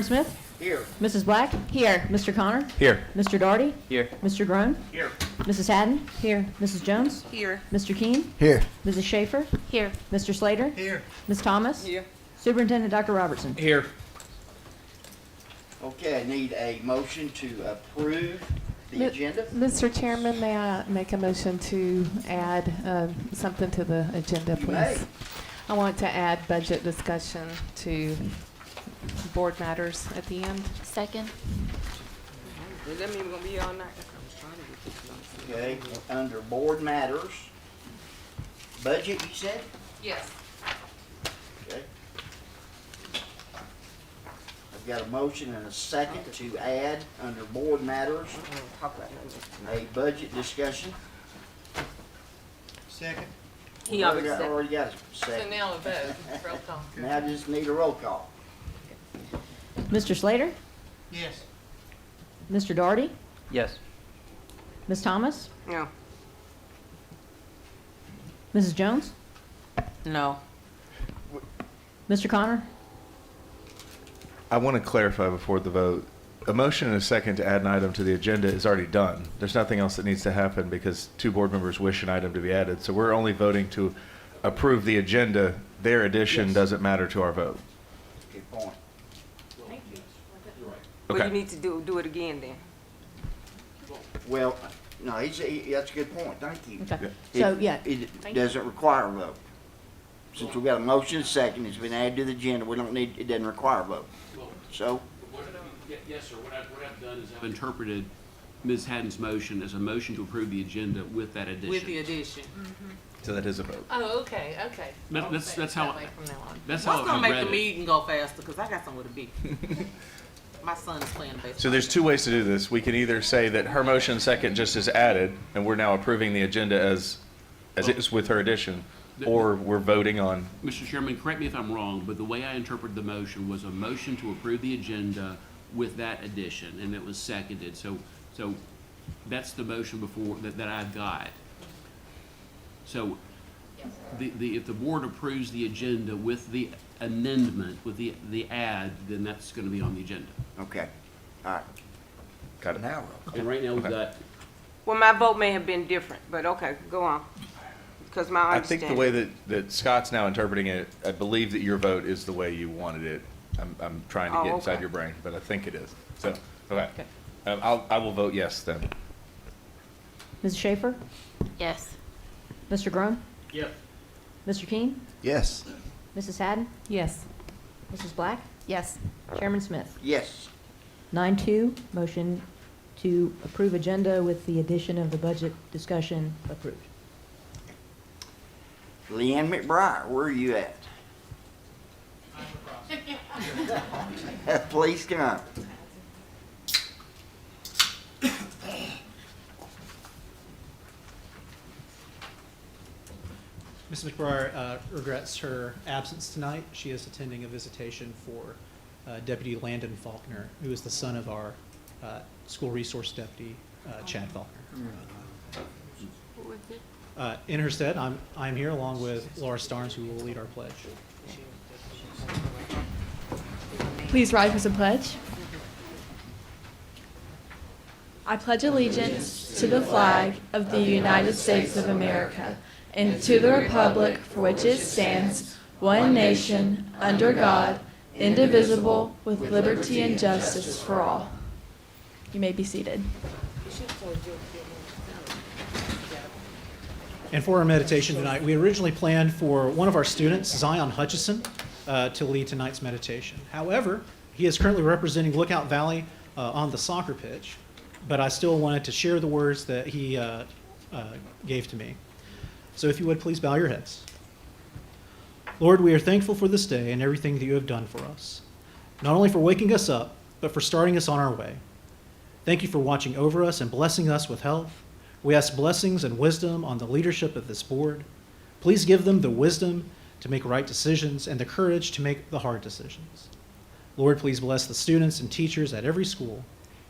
Chairman Smith? Here. Mrs. Black? Here. Mr. Connor? Here. Mr. Daugherty? Here. Mr. Groen? Here. Mrs. Haddon? Here. Mrs. Jones? Here. Mr. Keene? Here. Mrs. Schaefer? Here. Mr. Slater? Here. Ms. Thomas? Here. Superintendent Dr. Robertson? Here. Okay, I need a motion to approve the agenda. Mr. Chairman, may I make a motion to add something to the agenda, You may. please? I want to add budget discussion to board matters at the end. Second. Does that mean we're gonna be here all night? Okay, under board matters. Budget, you said? Yes. Okay. I've got a motion and a second to add under board matters Talk about nothing. a budget discussion. Second. He already got- said. already got a So second. now a vote. Roll call. Now I just need a roll call. Mr. Slater? Yes. Mr. Daugherty? Yes. Ms. Thomas? No. Mrs. Jones? No. Mr. Connor? I want to clarify before the vote. A motion and a second to add an item to the agenda is already done. There's nothing else that needs to happen because two board members wish an item to be added. So we're only voting to approve the agenda. Their addition Yes. doesn't matter to our vote. Good point. Well, Okay. you need to do it again then. Well, no, that's a good point. Thank you. Okay. Yeah. So, yeah, It doesn't require a vote. Since we've got a motion and a second, it's been added to the agenda, we don't need, it doesn't require a vote. So, Yes, sir. What I've done is I've interpreted Ms. Haddon's motion as a motion to approve the agenda with that addition. With the addition. So that is a vote. Oh, okay, okay. That's how, That way from now on. that's What's how gonna I make read the it. meeting go faster? Cause I got somewhere to be. My son is playing baseball. So there's two ways to do this. We can either say that her motion second just is added, and we're now approving the agenda as it is with her addition, or we're voting on. Mr. Chairman, correct me if I'm wrong, but the way I interpreted the motion was a motion to approve the agenda with that addition, and it was seconded. So that's the motion before, that I've got. So if the board approves the agenda with the amendment, with the add, then that's gonna be on the agenda. okay, all right. Got it. Now, And right now we've Okay. got, Well, my vote may have been different, but okay, go on. Because my I think understanding. the way that Scott's now interpreting it, I believe that your vote is the way you wanted it. I'm trying to Oh, get inside okay. your brain, but I think it is. So, okay. Okay. I will vote yes then. Mrs. Schaefer? Yes. Mr. Groen? Yes. Mr. Keene? Yes. Mrs. Haddon? Yes. Mrs. Black? Yes. Chairman Smith? yes, 9-2, motion to approve agenda with the addition of the budget discussion approved. Leanne McBride, where are you at? Please come. Ms. McBriar regrets her absence tonight. She is attending a visitation for Deputy Landon Faulkner, who is the son of our school resource deputy, Chad Faulkner. In her stead, I'm here along with Laura Starnes, who will lead our pledge. Please rise for the pledge. I pledge allegiance to the flag of the United States of America and to the republic for which it stands, one nation, under God, indivisible, with liberty and justice for all. You may be seated. And for our meditation tonight, we originally planned for one of our students, Zion Hutchison, to lead tonight's meditation. However, he is currently representing Lookout Valley on the soccer pitch, but I still wanted to share the words that he gave to me. So if you would, please bow your heads. Lord, we are thankful for this day and everything that you have done for us, not only for waking us up, but for starting us on our way. Thank you for watching over us and blessing us with health. We ask blessings and wisdom on the leadership of this board. Please give them the wisdom to make right decisions and the courage to make the hard decisions. Lord, please bless the students and teachers at every school.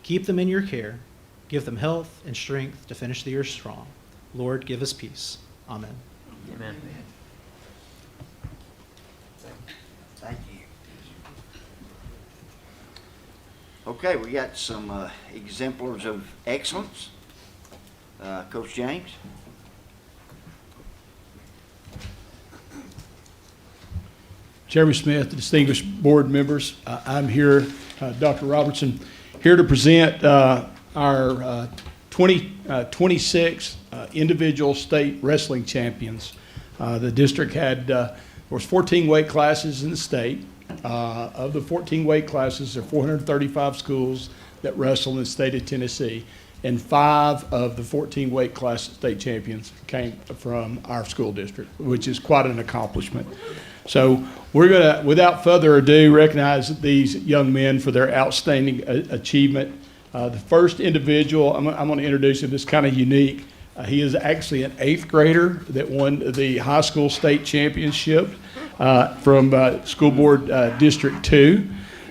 Keep them in your care. Give them health and strength to finish the year strong. Lord, give us peace. Amen. Amen. Thank you. Okay, we got some exemplars of excellence. Coach James? Chairman Smith, distinguished board members, I'm here, Dr. Robertson, here to present our 2026 individual state wrestling champions. The district had, there was 14 weight classes in the state. Of the 14 weight classes, there are 435 schools that wrestle in the state of Tennessee, and 5 of the 14 weight class state champions came from our school district, which is quite an accomplishment. So we're going to, without further ado, recognize these young men for their outstanding achievement. The first individual I'm going to introduce him that's kind of unique. He is actually an 8th grader that won the high school state championship from School Board District 2,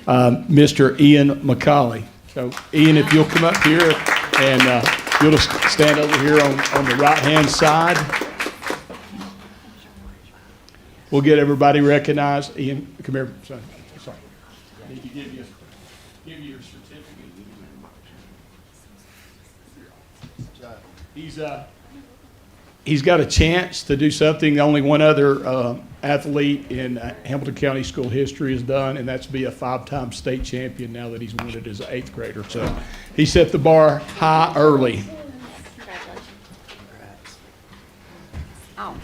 Mr. Ian McCauley. So Ian, if you'll come up here and you'll just stand over here on the right-hand side. We'll get everybody recognized. Ian, come here, son. Sorry. I need to give you your certificate. He's got a chance to do something only one other athlete in Hamilton County school history has done, and that's be a 5-time state champion now that he's won it as an 8th grader. So he set the bar high early. Oh.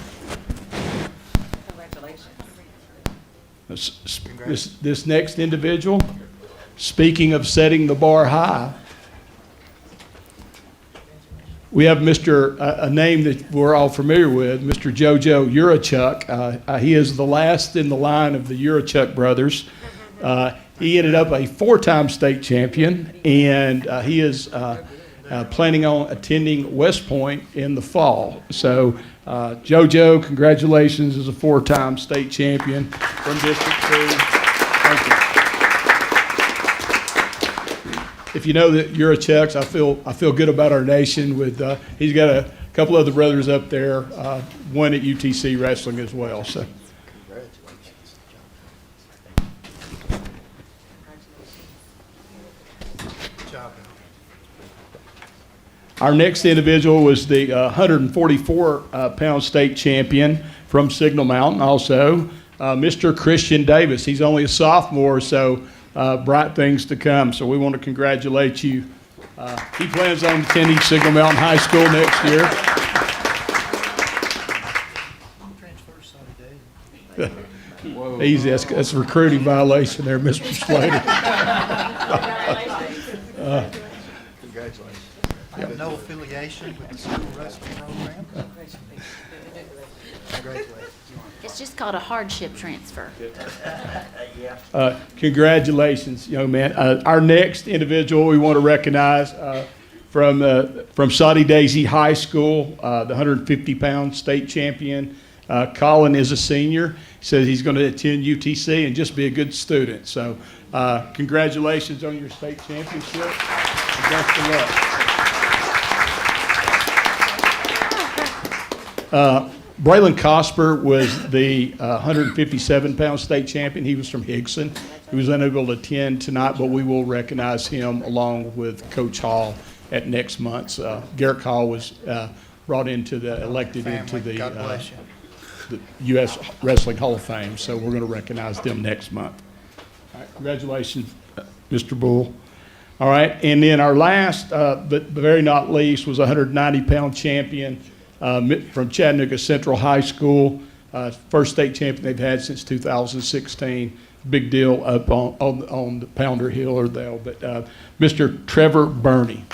This next individual, speaking of setting the bar high, we have a name that we're all familiar with, Mr. JoJo Urachuk. He is the last in the line of the Urachuk brothers. He ended up a 4-time state champion, and he is planning on attending West Point in the fall. So JoJo, congratulations as a 4-time state champion from District 2. Thank you. If you know that you're a Chucks, I feel good about our nation. With he's got a couple other brothers up there, one at UTC wrestling as well. So. Our next individual was the 144-pound state champion from Signal Mountain, also, Mr. Christian Davis. He's only a sophomore, so bright things to come. So we want to congratulate you. He plans on attending Signal Mountain High School next year. Easy, that's a recruiting violation there, Mr. Slater. Congratulations. I have no affiliation with the school wrestling program. Congratulations. It's just called a hardship transfer. Congratulations, young man. Our next individual we want to recognize from Saudi Daisy High School, the 150-pound state champion. Colin is a senior. He says he's going to attend UTC and just be a good student. So congratulations on your state championship. And best of luck. Braylon Cosper was the 157-pound state champion. He was from Higson. He was unable to attend tonight, but we will recognize him along with Coach Hall at next month's. Garrett Hall was elected into the U.S. Wrestling Hall of Fame, so we're going to recognize them next month. All right, congratulations, Mr. Bull. All right, and then our last, but very not least, was a 190-pound champion from Chattanooga Central High School, first state champion they've had since 2016. Big deal up on the Pounder Hill or Dale, but Mr. Trevor Burney.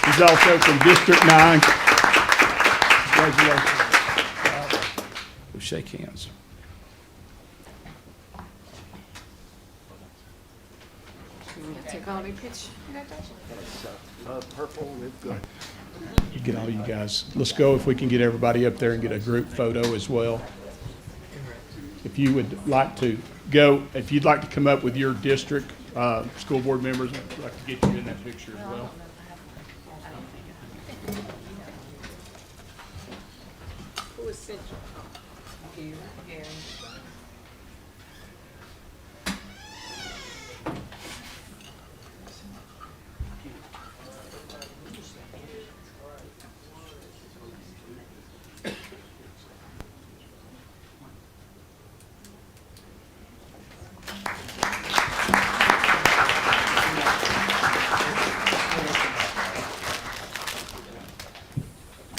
He's also from District 9. Congratulations. We'll shake hands. Take all the pictures. Purple with good. Get all you guys. Let's go if we can get everybody up there and get a group photo as well. If you would like to go, if you'd like to come up with your district school board members, I'd like to get you in that picture as well. Who is Central? Gary.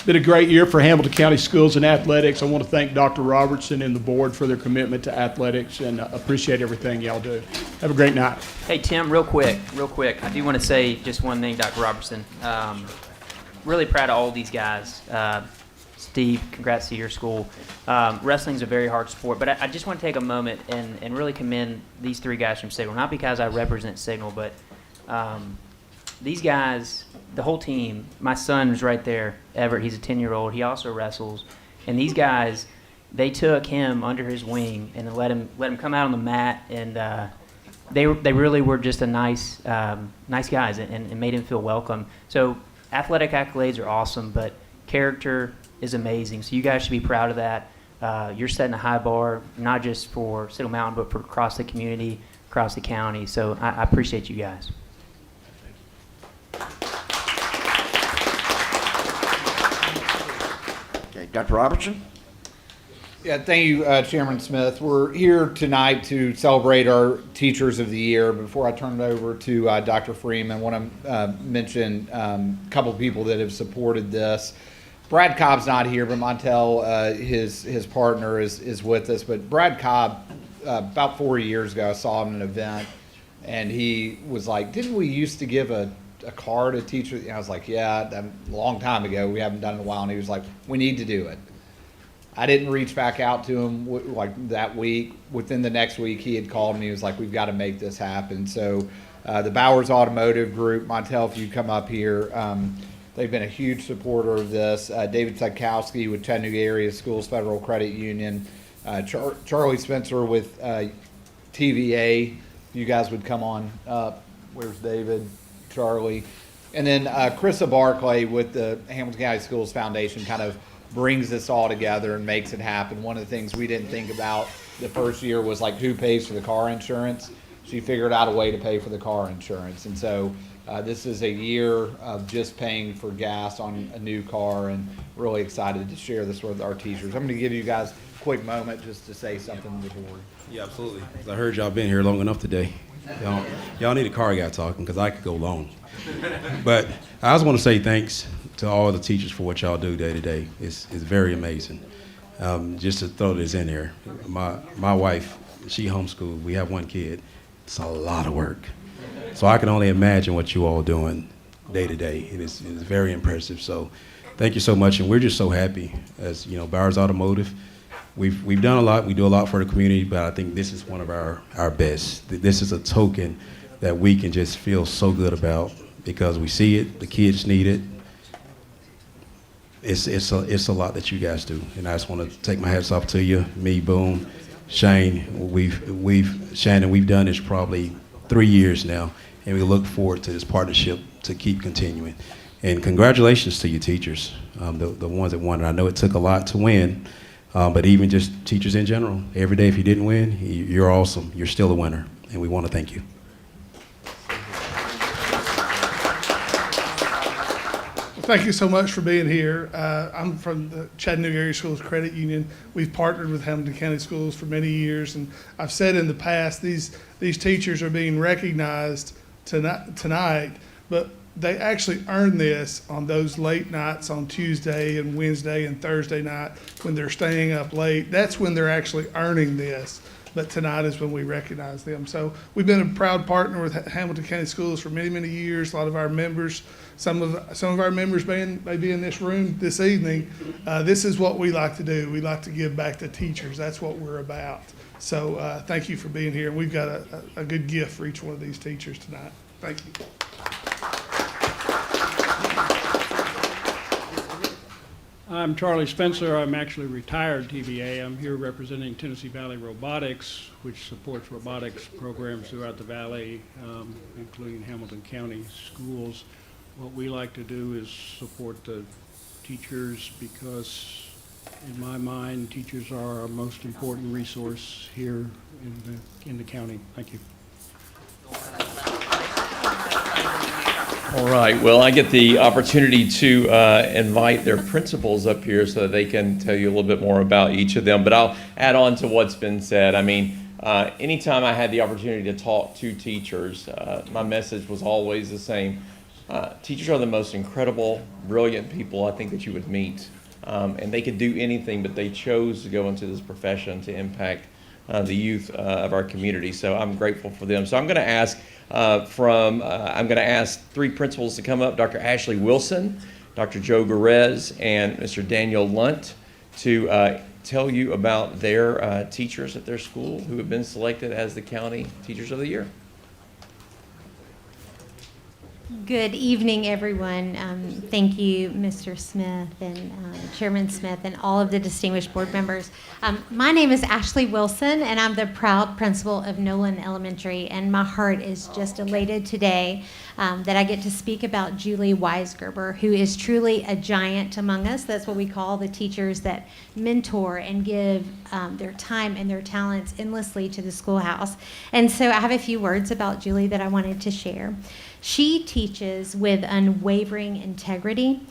been a great year for Hamilton County Schools and athletics. I want to thank Dr. Robertson and the board for their commitment to athletics, and appreciate everything y'all do. Have a great night. Hey, Tim, real quick. I do want to say just one thing, Dr. Robertson. Really proud of all these guys. Steve, congrats to your school. Wrestling's a very hard sport, but I just want to take a moment and really commend these three guys from Signal. Not because I represent Signal, but these guys, the whole team, my son is right there, Everett, he's a 10-year-old. He also wrestles. And these guys, they took him under his wing and let him come out on the mat, and they really were just a nice guys and made him feel welcome. So athletic accolades are awesome, but character is amazing. So you guys should be proud of that. You're setting a high bar, not just for Signal Mountain, but for across the community, across the county. So I appreciate you guys. Okay, Dr. Robertson? Yeah, thank you, Chairman Smith. We're here tonight to celebrate our Teachers of the Year. Before I turn it over to Dr. Freeman, I want to mention a couple people that have supported this. Brad Cobb's not here, but Montel, his partner, is with us. But Brad Cobb, about 4 years ago, I saw him at an event, and he was like, "Didn't we used to give a car to teachers?" And I was like, "Yeah, a long time ago. We haven't done it in a while." And he was like, "We need to do it." I didn't reach back out to him like that week. Within the next week, he had called me. He was like, "We've got to make this happen." So the Bowers Automotive Group, Montel, if you come up here, they've been a huge supporter of this. David Sadkowski with Chattanooga Area Schools Federal Credit Union. Charlie Spencer with TVA. You guys would come on up. Where's David? Charlie. And then Krista Barclay with the Hamilton County Schools Foundation kind of brings this all together and makes it happen. One of the things we didn't think about the first year was like who pays for the car insurance. She figured out a way to pay for the car insurance. And so this is a year of just paying for gas on a new car, and really excited to share this with our teachers. I'm going to give you guys a quick moment just to say something to the board. Yeah, absolutely. I heard y'all been here long enough today. Y'all need a car guy talking, because I could go long. But I just want to say thanks to all the teachers for what y'all do day to day. It's very amazing. Just to throw this in here, my wife, she homeschooled. We have one kid. It's a lot of work. So I can only imagine what you all doing day to day. It is very impressive. So thank you so much, and we're just so happy. As you know, Bowers Automotive, we've done a lot. We do a lot for the community, but I think this is one of our best. This is a token that we can just feel so good about, because we see it, the kids need it. It's a lot that you guys do, and I just want to take my hats off to you, me, Boone, Shane. Shannon, we've done this probably 3 years now, and we look forward to this partnership to keep continuing. And congratulations to you teachers, the ones that won. I know it took a lot to win, but even just teachers in general, every day if you didn't win, you're awesome. You're still a winner, and we want to thank you. Thank you so much for being here. I'm from the Chattanooga Area Schools Credit Union. We've partnered with Hamilton County Schools for many years, and I've said in the past, these teachers are being recognized tonight, but they actually earn this on those late nights on Tuesday and Wednesday and Thursday night when they're staying up late. That's when they're actually earning this. But tonight is when we recognize them. So we've been a proud partner with Hamilton County Schools for many, many years. A lot of our members, some of our members may be in this room this evening. This is what we like to do. We like to give back to teachers. That's what we're about. So thank you for being here. We've got a good gift for each one of these teachers tonight. Thank you. I'm Charlie Spencer. I'm actually retired TVA. I'm here representing Tennessee Valley Robotics, which supports robotics programs throughout the valley, including Hamilton County schools. What we like to do is support the teachers, because in my mind, teachers are our most important resource here in the county. Thank you. All right, well, I get the opportunity to invite their principals up here so that they can tell you a little bit more about each of them, but I'll add on to what's been said. I mean, anytime I had the opportunity to talk to teachers, my message was always the same. Teachers are the most incredible, brilliant people I think that you would meet. And they could do anything, but they chose to go into this profession to impact the youth of our community. So I'm grateful for them. So I'm going to ask three principals to come up: Dr. Ashley Wilson, Dr. Joe Garez, and Mr. Daniel Lunt, to tell you about their teachers at their school who have been selected as the County Teachers of the Year. Good evening, everyone. Thank you, Mr. Smith and Chairman Smith and all of the distinguished board members. My name is Ashley Wilson, and I'm the proud principal of Nolan Elementary, and my heart is just elated today that I get to speak about Julie Weisgerber, who is truly a giant among us. That's what we call the teachers that mentor and give their time and their talents endlessly to the schoolhouse. And so I have a few words about Julie that I wanted to share. She teaches with unwavering integrity,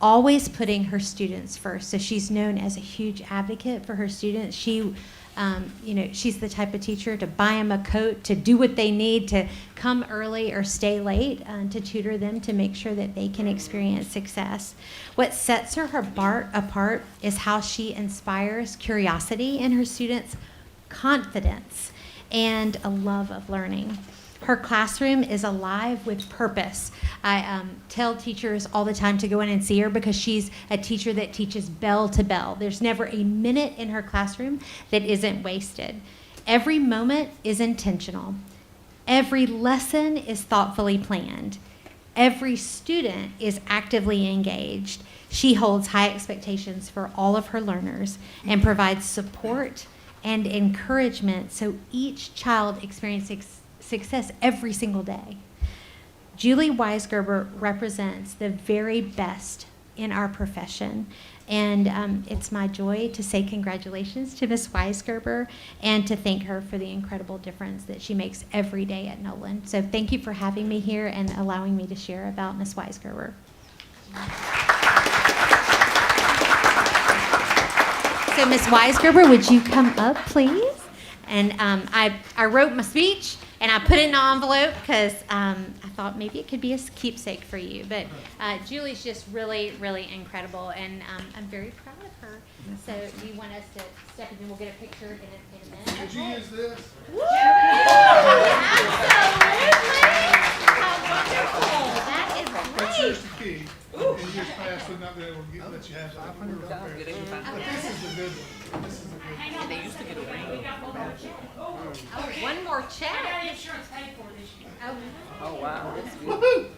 always putting her students first. So she's known as a huge advocate for her students. She's the type of teacher to buy them a coat, to do what they need, to come early or stay late, to tutor them to make sure that they can experience success. What sets her apart is how she inspires curiosity in her students, confidence, and a love of learning. Her classroom is alive with purpose. I tell teachers all the time to go in and see her because she's a teacher that teaches bell to bell. There's never a minute in her classroom that isn't wasted. Every moment is intentional. Every lesson is thoughtfully planned. Every student is actively engaged. She holds high expectations for all of her learners and provides support and encouragement so each child experiences success every single day. Julie Weisgerber represents the very best in our profession, and it's my joy to say congratulations to Ms. Weisgerber and to thank her for the incredible difference that she makes every day at Nolan. So thank you for having me here and allowing me to share about Ms. Weisgerber. So Ms. Weisgerber, would you come up, please? And I wrote my speech, and I put it in an envelope because I thought maybe it could be a keepsake for you. But Julie's just really, really incredible, and I'm very proud of her. So do you want us to step in and we'll get a picture in a minute? Did you use this? Woo! Absolutely! How wonderful! That is That's great! just the key. In years past, we've not been able to let you have that. But this is a good one. This is a good one. They used to get a ring. Oh, one more check. I got insurance paid for this year. Oh, wow. That's good. Woohoo!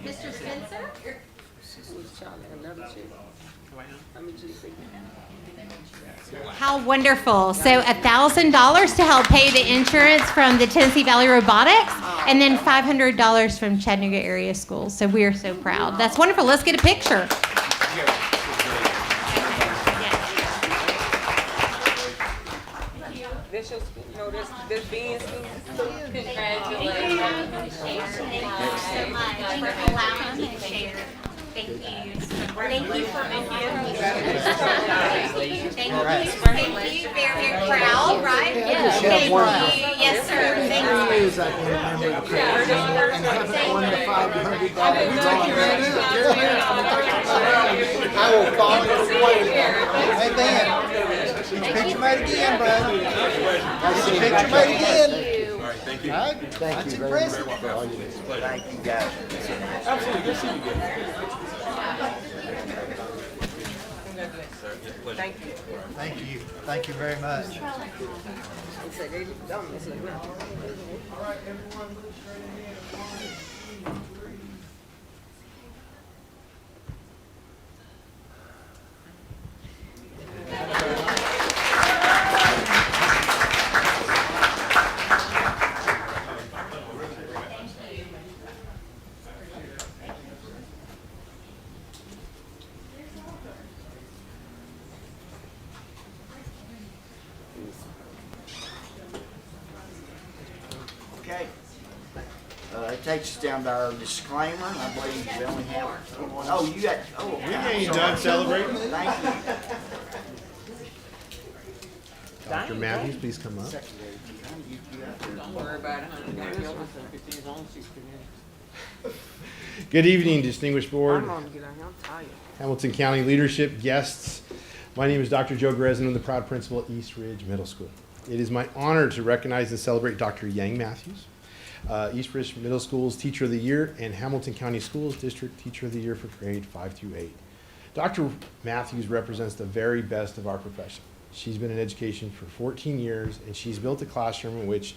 Mr. Spencer? Who's Charlie? Another chick? How many chicks they get? How wonderful. So $1,000 to help pay the insurance from the Tennessee Valley Robotics, and then $500 from Chattanooga area schools. So we are so proud. That's wonderful. Let's get a picture. This your school? No, this Ben's school? Congratulations. Thank you so much for allowing me to share. Thank you. Thank you for Thank you. Very proud, right? Yes. Thank you. Yes, sir. Thank you. Years I can remember the credit union and haven't won the $500. I will call it away. Hey, Ben, picture made again, bud. That's the picture made again. All right, thank you. All right, that's impressive. Thank you, guys. Absolutely. Good to see you again. Thank you. Thank you. Thank you very much. It's like they dumb. It's like, All right, everyone, move straight ahead. Okay. It takes us down to our disclaimer. I believe we only have one. Oh, you got, oh. We ain't done celebrating. Thank you. Dr. Matthews, please come up. Secondary. Don't worry about it, honey. Good evening, distinguished board, I'm gonna get on here, I'm tired. Hamilton County leadership, guests. My name is Dr. Joe Grezin. I'm the proud principal at East Ridge Middle School. It is my honor to recognize and celebrate Dr. Yang Matthews, East Ridge Middle School's Teacher of the Year and Hamilton County Schools District Teacher of the Year for grade 5 through 8. Dr. Matthews represents the very best of our profession. She's been in education for 14 years, and she's built a classroom in which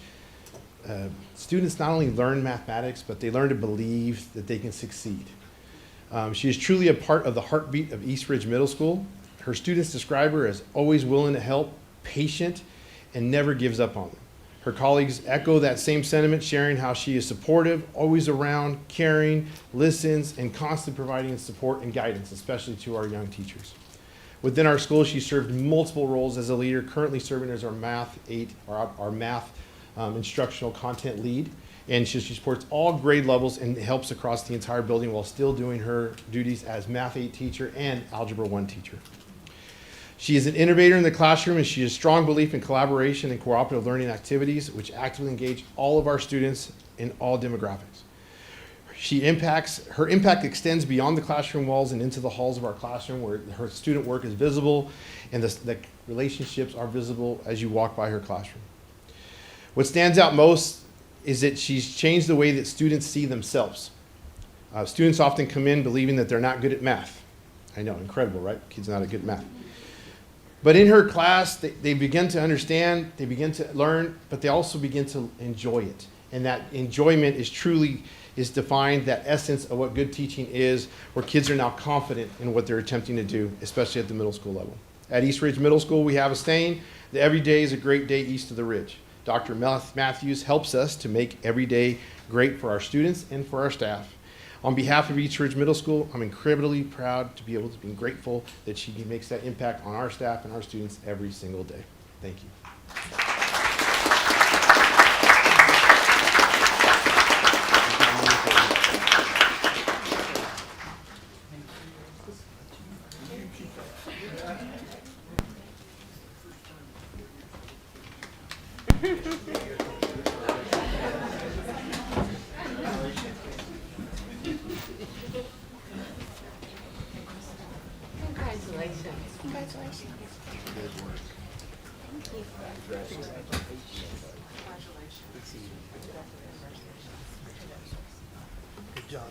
students not only learn mathematics, but they learn to believe that they can succeed. She is truly a part of the heartbeat of East Ridge Middle School. Her students describe her as always willing to help, patient, and never gives up on them. Her colleagues echo that same sentiment, sharing how she is supportive, always around, caring, listens, and constantly providing support and guidance, especially to our young teachers. Within our school, she served multiple roles as a leader, currently serving as our math instructional content lead. And she supports all grade levels and helps across the entire building while still doing her duties as Math 8 teacher and Algebra 1 teacher. She is an innovator in the classroom, and she has strong belief in collaboration and cooperative learning activities, which actively engage all of our students in all demographics. Her impact extends beyond the classroom walls and into the halls of our classroom, where her student work is visible and the relationships are visible as you walk by her classroom. What stands out most is that she's changed the way that students see themselves. Students often come in believing that they're not good at math. I know, incredible, right? Kids not good at math. But in her class, they begin to understand, they begin to learn, but they also begin to enjoy it. And that enjoyment is defined, that essence of what good teaching is, where kids are now confident in what they're attempting to do, especially at the middle school level. At East Ridge Middle School, we have a saying that every day is a great day east of the ridge. Dr. Matthews helps us to make every day great for our students and for our staff. On behalf of East Ridge Middle School, I'm incredibly proud to be able to be grateful that she makes that impact on our staff and our students every single day. Thank you. Good job.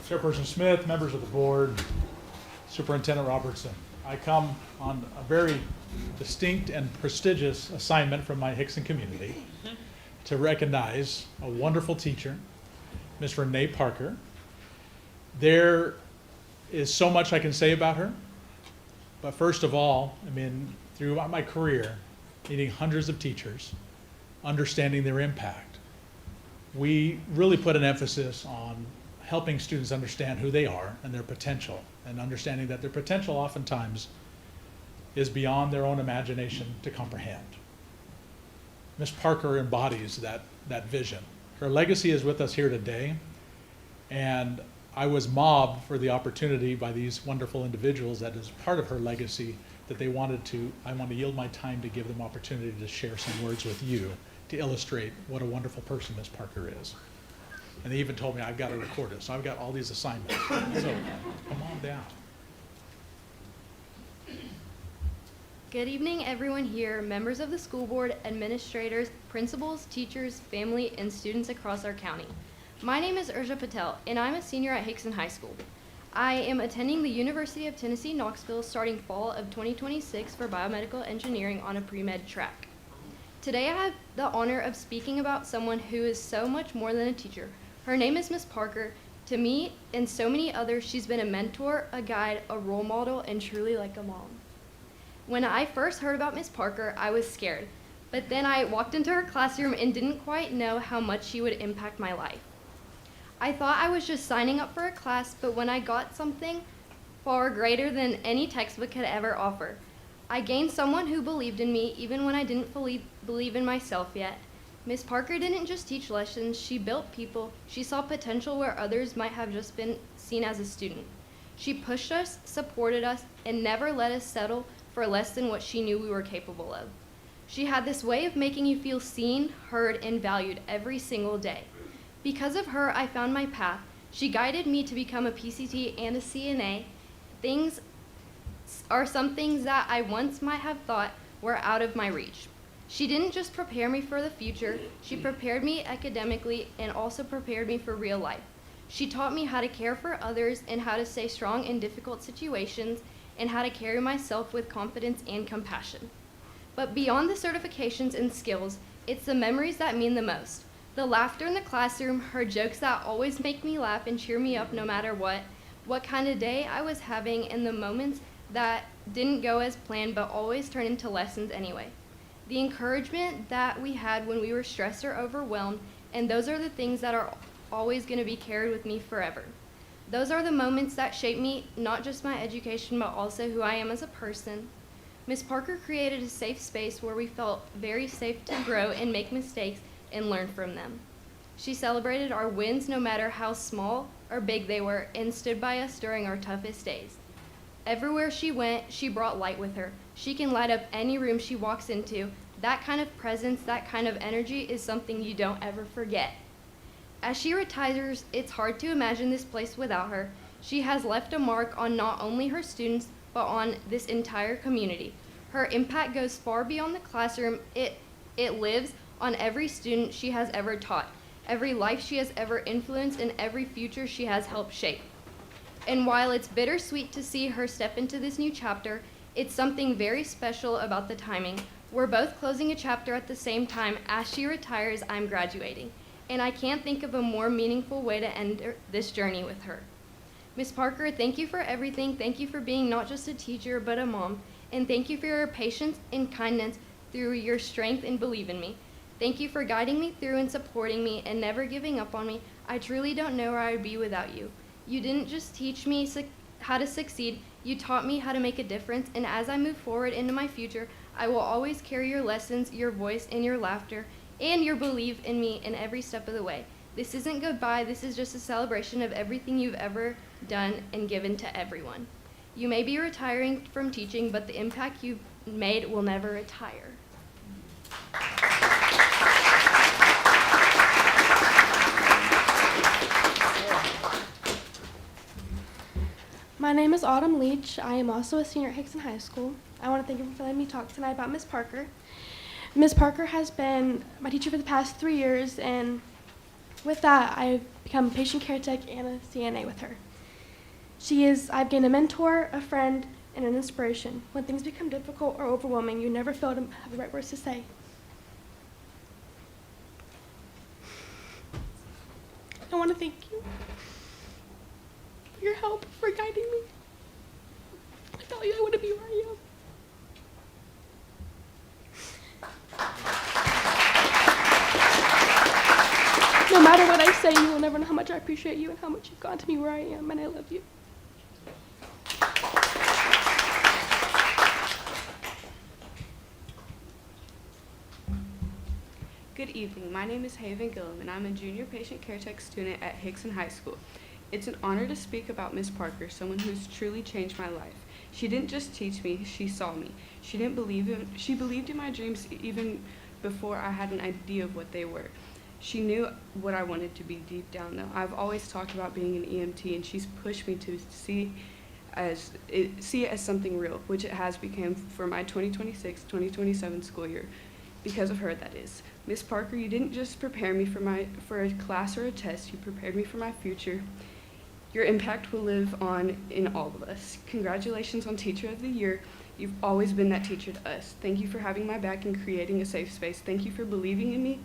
Chairperson Smith, members of the board, Superintendent Robertson. I come on a very distinct and prestigious assignment from my Hickson community to recognize a wonderful teacher, Ms. Renee Parker. There is so much I can say about her, but first of all, I mean, throughout my career, meeting hundreds of teachers, understanding their impact, we really put an emphasis on helping students understand who they are and their potential, and understanding that their potential oftentimes is beyond their own imagination to comprehend. Ms. Parker embodies that vision. Her legacy is with us here today, and I was mobbed for the opportunity by these wonderful individuals that is part of her legacy that I want to yield my time to give them opportunity to share some words with you to illustrate what a wonderful person Ms. Parker is. And they even told me I've got to record it, so I've got all these assignments. So come on down. Good evening, everyone here, members of the school board, administrators, principals, teachers, family, and students across our county. My name is Urja Patel, and I'm a senior at Hickson High School. I am attending the University of Tennessee, Knoxville starting fall of 2026 for biomedical engineering on a pre-med track. Today I have the honor of speaking about someone who is so much more than a teacher. Her name is Ms. Parker, To me and so many others, she's been a mentor, a guide, a role model, and truly like a mom. When I first heard about Miss Parker, I was scared, but then I walked into her classroom and didn't quite know how much she would impact my life. I thought I was just signing up for a class, but when I got something far greater than any textbook could ever offer, I gained someone who believed in me even when I didn't fully believe in myself yet. Miss Parker didn't just teach lessons, she built people. She saw potential where others might have just been seen as a student. She pushed us, supported us, and never let us settle for less than what she knew we were capable of. She had this way of making you feel seen, heard, and valued every single day. Because of her, I found my path. She guided me to become a PCT and a CNA. Some things that I once might have thought were out of my reach. She didn't just prepare me for the future, she prepared me academically and also prepared me for real life. She taught me how to care for others and how to stay strong in difficult situations and how to carry myself with confidence and compassion. But beyond the certifications and skills, it's the memories that mean the most. The laughter in the classroom, her jokes that always make me laugh and cheer me up no matter what kind of day I was having, and the moments that didn't go as planned but always turn into lessons anyway. The encouragement that we had when we were stressed or overwhelmed, and those are the things that are always going to be carried with me forever. Those are the moments that shape me, not just my education, but also who I am as a person. Ms. Parker created a safe space where we felt very safe to grow and make mistakes and learn from them. She celebrated our wins no matter how small or big they were and stood by us during our toughest days. Everywhere she went, she brought light with her. She can light up any room she walks into. That kind of presence, that kind of energy is something you don't ever forget. As she retires, it's hard to imagine this place without her. She has left a mark on not only her students, but on this entire community. Her impact goes far beyond the classroom. It lives on every student she has ever taught, every life she has ever influenced, and every future she has helped shape. And while it's bittersweet to see her step into this new chapter, it's something very special about the timing. We're both closing a chapter at the same time. As she retires, I'm graduating. And I can't think of a more meaningful way to end this journey with her. Ms. Parker, thank you for everything. Thank you for being not just a teacher, but a mom. And thank you for your patience and kindness through your strength and believe in me. Thank you for guiding me through and supporting me and never giving up on me. I truly don't know where I would be without you. You didn't just teach me how to succeed, you taught me how to make a difference, and as I move forward into my future, I will always carry your lessons, your voice, and your laughter, and your belief in me in every step of the way. This isn't goodbye, this is just a celebration of everything you've ever done and given to everyone. You may be retiring from teaching, but the impact you've made will never retire. My name is Autumn Leach. I am also a senior at Hickson High School. I want to thank you for letting me talk tonight about Ms. Parker. Ms. Parker has been my teacher for the past 3 years, and with that, I've become a patient care tech and a CNA with her. I've gained a mentor, a friend, and an inspiration. When things become difficult or overwhelming, you never fail to have the right words to say. I want to thank you for your help, for guiding me. Without you, I wouldn't be where I am. No matter what I say, you will never know how much I appreciate you and how much you've gotten to me where I am, and I love you. Good evening. My name is Haven Gillum, and I'm a junior patient care tech student at Hickson High School. It's an honor to speak about Ms. Parker, someone who's truly changed my life. She didn't just teach me, she saw me. She believed in my dreams even before I had an idea of what they were. She knew what I wanted to be deep down, though. I've always talked about being an EMT, and she's pushed me to see it as something real, which it has become for my 2026-2027 school year. Because of her, that is. Miss Parker, you didn't just prepare me for a class or a test, you prepared me for my future. Your impact will live on in all of us. Congratulations on Teacher of the Year. You've always been that teacher to us. Thank you for having my back and creating a safe space. Thank you for believing in me.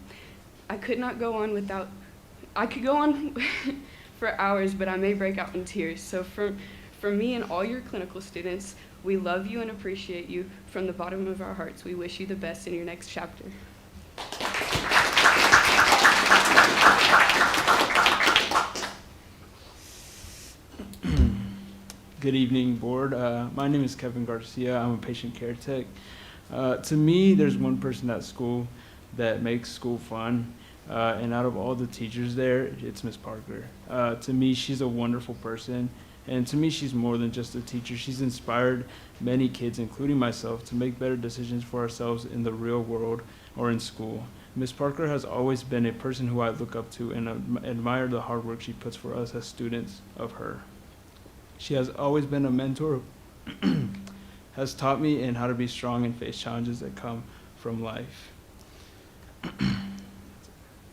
I could go on for hours, but I may break out in tears. So for me and all your clinical students, we love you and appreciate you. From the bottom of our hearts, we wish you the best in your next chapter. Good evening, board. My name is Kevin Garcia. I'm a patient care tech. To me, there's one person at school that makes school fun, and out of all the teachers there, it's Miss Parker. To me, she's a wonderful person, and to me, she's more than just a teacher. She's inspired many kids, including myself, to make better decisions for ourselves in the real world or in school. Miss Parker has always been a person who I look up to and admire the hard work she puts for us as students of her. She has always been a mentor, has taught me in how to be strong and face challenges that come from life.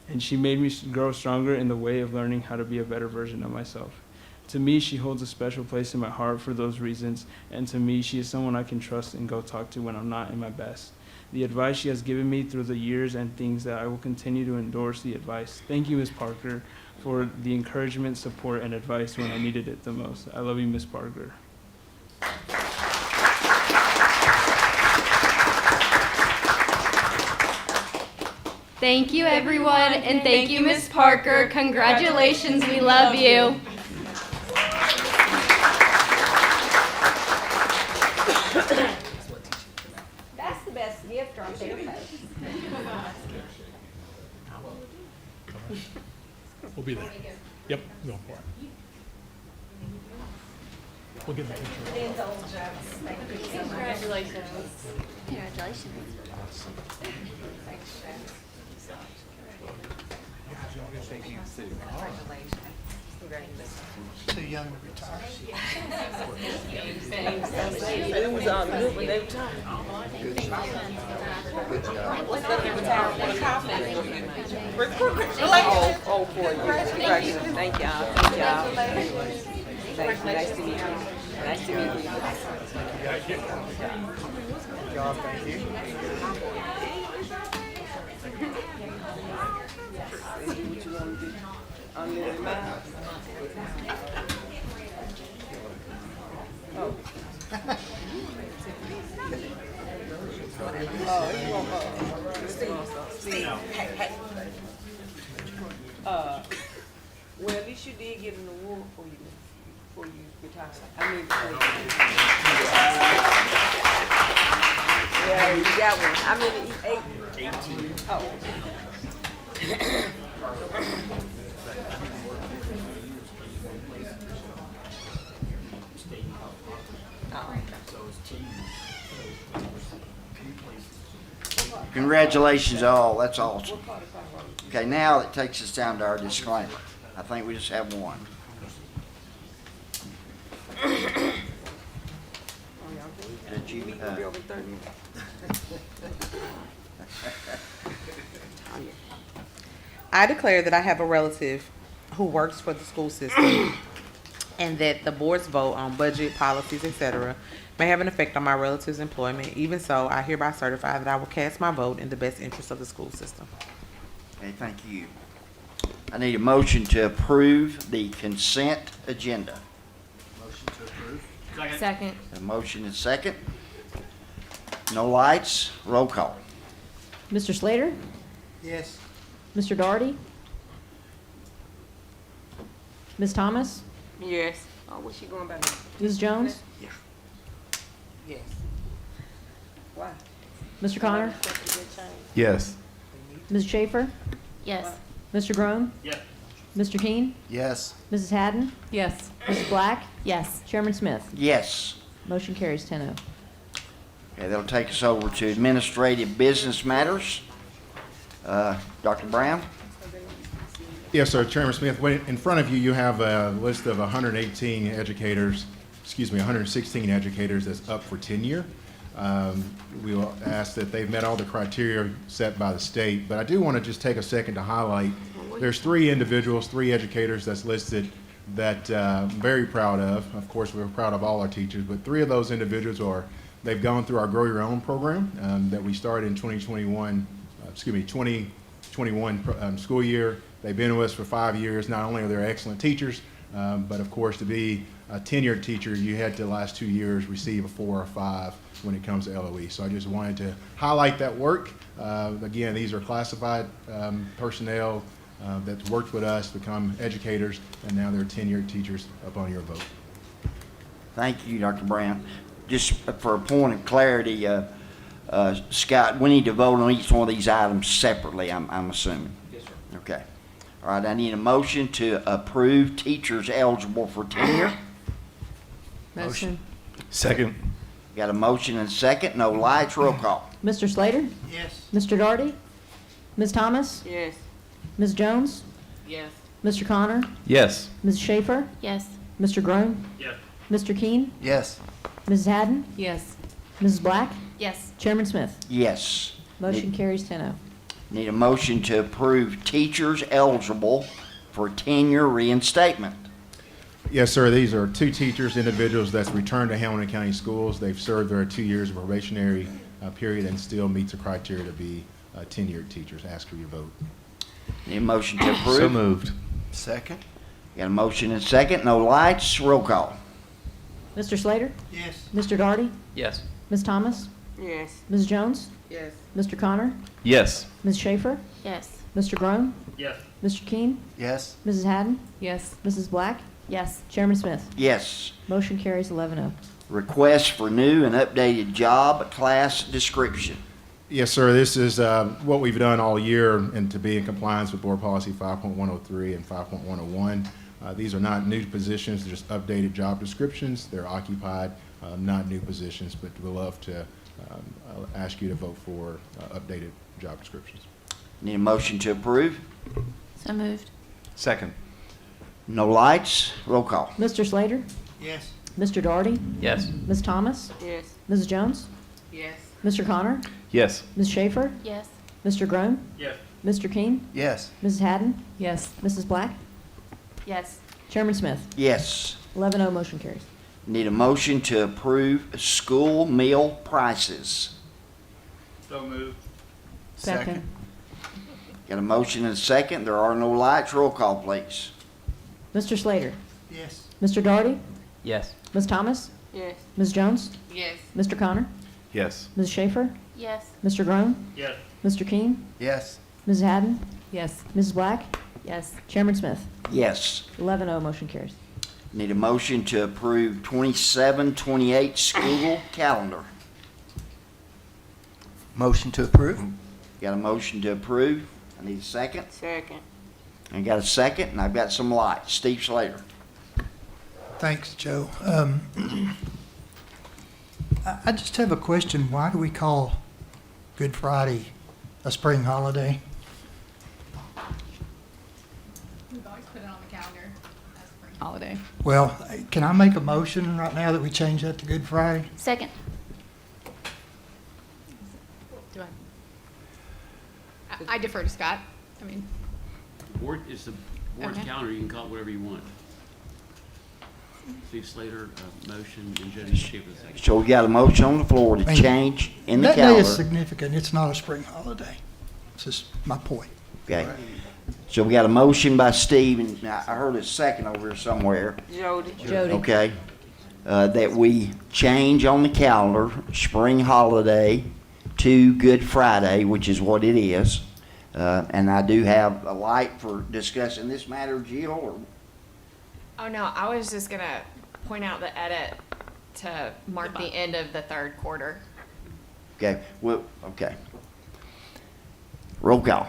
And she made me grow stronger in the way of learning how to be a better version of myself. To me, she holds a special place in my heart for those reasons, and to me, she is someone I can trust and go talk to when I'm not in my best. The advice she has given me through the years and things that I will continue to endorse the advice. Thank you, Ms. Parker, for the encouragement, support, and advice when I needed it the most. I love you, Ms. Parker. Thank you, everyone, and thank you, Miss Parker. Congratulations, we love you. That's the best gift right there, We'll be there. Yep, go for it. We'll get the picture. Congratulations. Congratulations. Too young to retire. It was all good when they retired. Good job. Good job. What's the retirement coffee? Oh, 4 years. Congratulations. Thank y'all. Thank y'all. Thank you. Nice to meet you. Nice to meet you. Good job, thank you. What you want to do? Unlimited miles? Oh. Oh, you want Steve. Well, at least you did get an award before you retired. I mean, yeah, you got one. How many? 8? 18. Oh. Congratulations all, that's awesome. Okay, now it takes us down to our disclaimer. I think we just have one. Did you, I declare that I have a relative who works for the school system and that the board's vote on budget, policies, etc. may have an effect on my relative's employment. Even so, I hereby certify that I will cast my vote in the best interest of the school system. Okay, thank you. I need a motion to approve the consent agenda. Motion to approve. Second. A motion and second. No lights, roll call. Mr. Slater? Yes. Mr. Daugherty? Ms. Thomas? Yes. Oh, what's she going back? Ms. Jones? Yes. Why? Mr. Connor? Yes. Ms. Schaefer? Yes. Mr. Groom? Yes. Mr. Keene? Yes. Mrs. Haddon? Yes. Mrs. Black? Yes. Chairman Smith? Yes. Motion carries 10-0. Okay, that'll take us over to administrative business matters. Dr. Brown? Yes, sir. Chairman Smith, in front of you, you have a list of 116 educators that's up for tenure. We will ask that they've met all the criteria set by the state, but I do want to just take a second to highlight, there's 3 individuals, 3 educators that's listed that I'm very proud of. Of course, we're proud of all our teachers, but 3 of those individuals they've gone through our Grow Your Own program that we started in 2021 school year. They've been with us for 5 years. Not only are they excellent teachers, but of course, to be a tenured teacher, you had to the last 2 years receive a 4 or 5 when it comes to LOE. So I just wanted to highlight that work. Again, these are classified personnel that's worked with us, become educators, and now they're tenured teachers upon your vote. Thank you, Dr. Brown. Just for a point of clarity, Scott, we need to vote on each one of these items separately, I'm assuming. Yes, sir. Okay. All right, I need a motion to approve teachers eligible for tenure. Motion. Second. Got a motion and a second, no lights, roll call. Mr. Slater? Yes. Mr. Daugherty? Ms. Thomas? Yes. Ms. Jones? Yes. Mr. Connor? Yes. Ms. Schaefer? Yes. Mr. Groan? Yes. Mr. Keen? Yes. Mrs. Haddon? Yes. Mrs. Black? Yes. Chairman Smith? Yes. Motion carries 10-0. Need a motion to approve teachers eligible for tenure reinstatement. Yes, sir. These are 2 teachers, individuals that's returned to Hamilton County Schools. They've served their 2 years of probationary period and still meets the criteria to be tenured teachers. Ask for your vote. Need a motion to approve? So moved. Second? Got a motion and a second, no lights, roll call. Mr. Slater? Yes. Mr. Daugherty? Yes. Ms. Thomas? Yes. Ms. Jones? Yes. Mr. Connor? Yes. Ms. Schaefer? Yes. Mr. Groan? Yes. Mr. Keen? Yes. Mrs. Haddon? Yes. Mrs. Black? Yes. Chairman Smith? Yes. Motion carries 11-0. Request for new and updated job class description. Yes, sir. This is what we've done all year and to be in compliance with Board Policy 5.103 and 5.101. These are not new positions, they're just updated job descriptions. They're occupied, not new positions, but we'd love to ask you to vote for updated job descriptions. Need a motion to approve? So moved. Second. No lights, roll call. Mr. Slater? Yes. Mr. Daugherty? Yes. Ms. Thomas? Yes. Mrs. Jones? Yes. Mr. Connor? Yes. Ms. Schaefer? Yes. Mr. Groan? Yes. Mr. Keen? Yes. Mrs. Haddon? Yes. Mrs. Black? Yes. Chairman Smith? Yes. 11-0, motion carries. Need a motion to approve school meal prices. So moved. Second. Got a motion and a second, there are no lights, roll call please. Mr. Slater? Yes. Mr. Daugherty? Yes. Ms. Thomas? Yes. Ms. Jones? Yes. Mr. Connor? Yes. Ms. Schaefer? Yes. Mr. Groan? Yes. Mr. Keen? Yes. Mrs. Haddon? Yes. Mrs. Black? Yes. Chairman Smith? Yes. 11-0, motion carries. Need a motion to approve 27-28 school calendar. Motion to approve? Got a motion to approve, I need a second. Second. I got a second, and I've got some lights. Steve Slater. Thanks, Joe. I just have a question. Why do we call Good Friday a spring holiday? We've always put it on the calendar as spring holiday. Well, can I make a motion right now that we change that to Good Friday? Second. Do I defer to Scott. I mean, Board is the board's Okay. calendar, you can call it whatever you want. Steve Slater, motion, and Jody Schaefer, second. So we got a motion on the floor to Thank you. change in the That day calendar. is significant. It's not a spring holiday. It's just my point. Okay. So we got a motion by Steve, and I heard a second over here somewhere. Jody. Jody. Okay. That we change on the calendar, spring holiday to Good Friday, which is what it is. And I do have a light for discussing this matter, Jill, or? Oh, no, I was just going to point out the edit to mark the end of the third quarter. Okay, well, okay. Roll call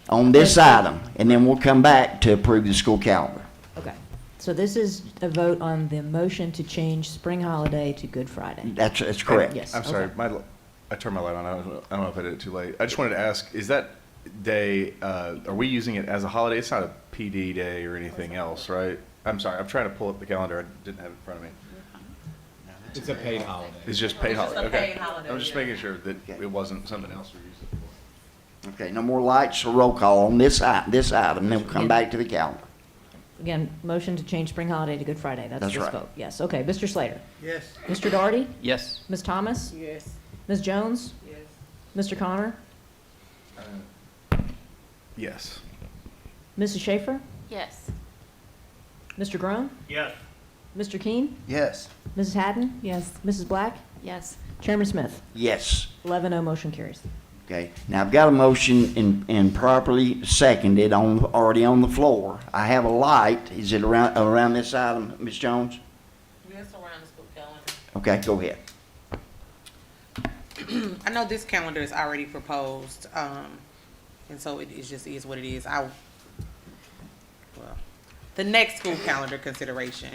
on this item, and then we'll come back to approve the school calendar. Okay. So this is a vote on the motion to change spring holiday to Good Friday. That's correct. Yes. I'm sorry, okay. I turned my light on. I don't know if I did it too late. I just wanted to ask, is that day, are we using it as a holiday? It's not a PD day or anything else, right? I'm sorry, I'm trying to pull up the calendar. I didn't have it in front of me. It's a paid holiday. It's just paid holiday, a okay. paid holiday, I'm just yeah. making sure that it wasn't something else we're using it for. Okay, no more lights, so roll call on this item, then we'll come back to the calendar. Again, motion to change spring holiday to Good Friday. That's That's this right. vote. Yes. Okay. Mr. Slater? Yes. Mr. Daugherty? Yes. Ms. Thomas? Yes. Ms. Jones? Yes. Mr. Connor? Yes. Mrs. Schaefer? Yes. Mr. Groen? Yes. Mr. Keen? Yes. Mrs. Haddon? Yes. Mrs. Black? Yes. Chairman Smith? Yes. 11-0, motion carries. Okay, now I've got a motion and properly seconded already on the floor. I have a light. Is it around this item, Ms. Jones? Yes, around the school calendar. Okay, go ahead. I know this calendar is already proposed, and so it just is what it is. The next school calendar consideration.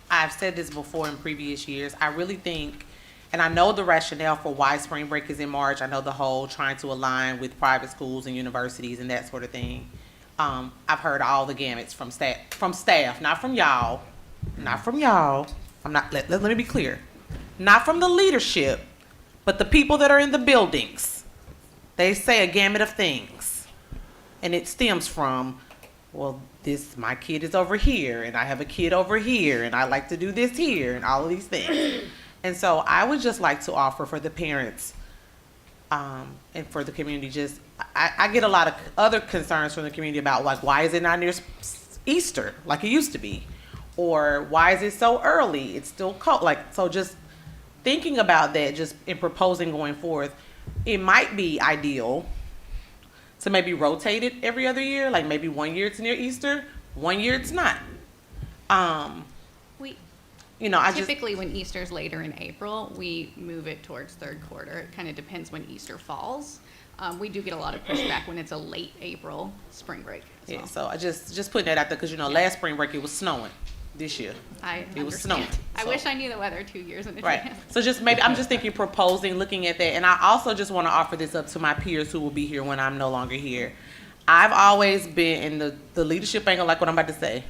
I've said this before in previous years. I really think, and I know the rationale for why spring break is in March. I know the whole trying to align with private schools and universities and that sort of thing. I've heard all the gamuts from staff, not from y'all, I'm not. Let me be clear, not from the leadership, but the people that are in the buildings. They say a gamut of things, and it stems from, well, my kid is over here, and I have a kid over here, and I like to do this here, and all of these things. And so I would just like to offer for the parents and for the community, I get a lot of other concerns from the community about, like, why is it not near Easter like it used to be? Or why is it so early? It's still cold. So just thinking about that, just in proposing going forth, it might be ideal to maybe rotate it every other year. Like maybe 1 year it's near Easter, 1 year it's not. Typically when Easter's later in April, we move it towards third quarter. It kind of depends when Easter falls. We do get a lot of pushback when it's a late April spring break as well. Yeah, so I just putting that out there because last spring break it was snowing. This year, it was snowing. I wish I knew the weather 2 years in Right. advance. So just maybe I'm just thinking proposing, looking at that, and I also just want to offer this up to my peers who will be here when I'm no longer here. I've always been, and the leadership ain't gonna like what I'm about to say,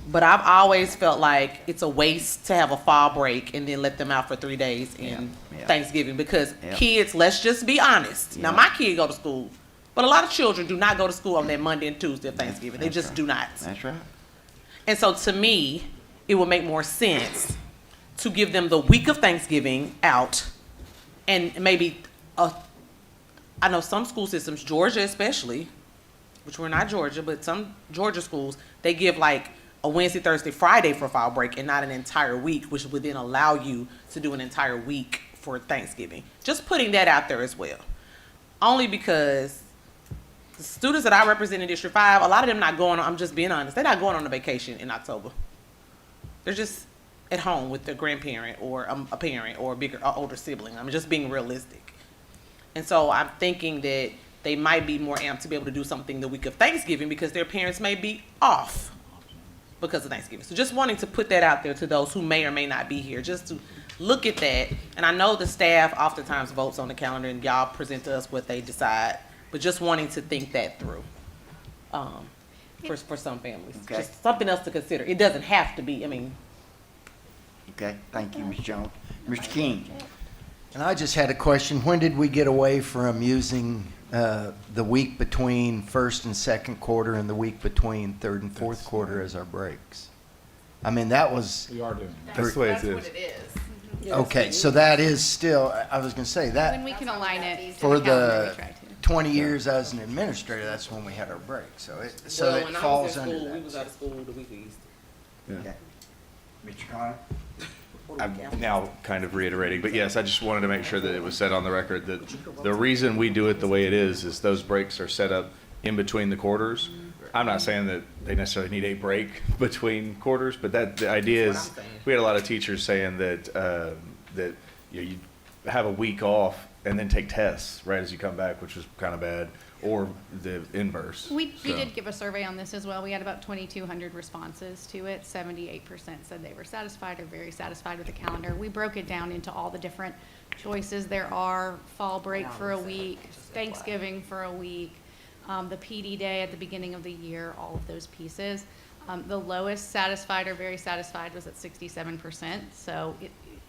but I've always felt like it's a waste to have a fall break and then let them out for 3 days in Thanksgiving because kids, let's just be honest. Now my kid go to school, but a lot of children do not go to school on that Monday and Tuesday of Thanksgiving. They just do not. That's right. And so to me, it would make more sense to give them the week of Thanksgiving out and maybe, I know some school systems, Georgia especially, which we're not Georgia, but some Georgia schools, they give like a Wednesday, Thursday, Friday for fall break and not an entire week, which would then allow you to do an entire week for Thanksgiving. Just putting that out there as well. Only because the students that I represent in District 5, a lot of them not going on, I'm just being honest, they're not going on a vacation in October. They're just at home with their grandparent or a parent or a older sibling. I'm just being realistic. And so I'm thinking that they might be more amped to be able to do something the week of Thanksgiving because their parents may be off because of Thanksgiving. So just wanting to put that out there to those who may or may not be here, just to look at that. And I know the staff oftentimes votes on the calendar and y'all present to us what they decide. But just wanting to think that through for some families. Okay. Just something else to consider. It doesn't have to be, Okay, thank you, Ms. Jones. Mr. King? And I just had a question. When did we get away from using the week between first and second quarter and the week between third and fourth quarter as our breaks? I mean, that was... We are doing That's the way it That's what is. it is. Okay, so that is still, I was going to say that... When we can align it to For the calendar, we the try to. 20 years as an administrator, that's when we had our break. So it when falls I was in under school, that. we was out of school the week of Easter. Okay. Mr. Connor? I'm now kind of reiterating, but yes, I just wanted to make sure that it was said on the record that the reason we do it the way it is those breaks are set up in between the quarters. I'm not saying that they necessarily need a break between quarters, but the idea is, we had a lot of teachers saying that you have a week off and then take tests right as you come back, which was kind of bad, or the inverse. We did give a survey on this as well. We had about 2,200 responses to it. 78% said they were satisfied or very satisfied with the calendar. We broke it down into all the different choices there are: fall break for a week, Thanksgiving for a week, the PD day at the beginning of the year, all of those pieces. The lowest satisfied or very satisfied was at 67%. So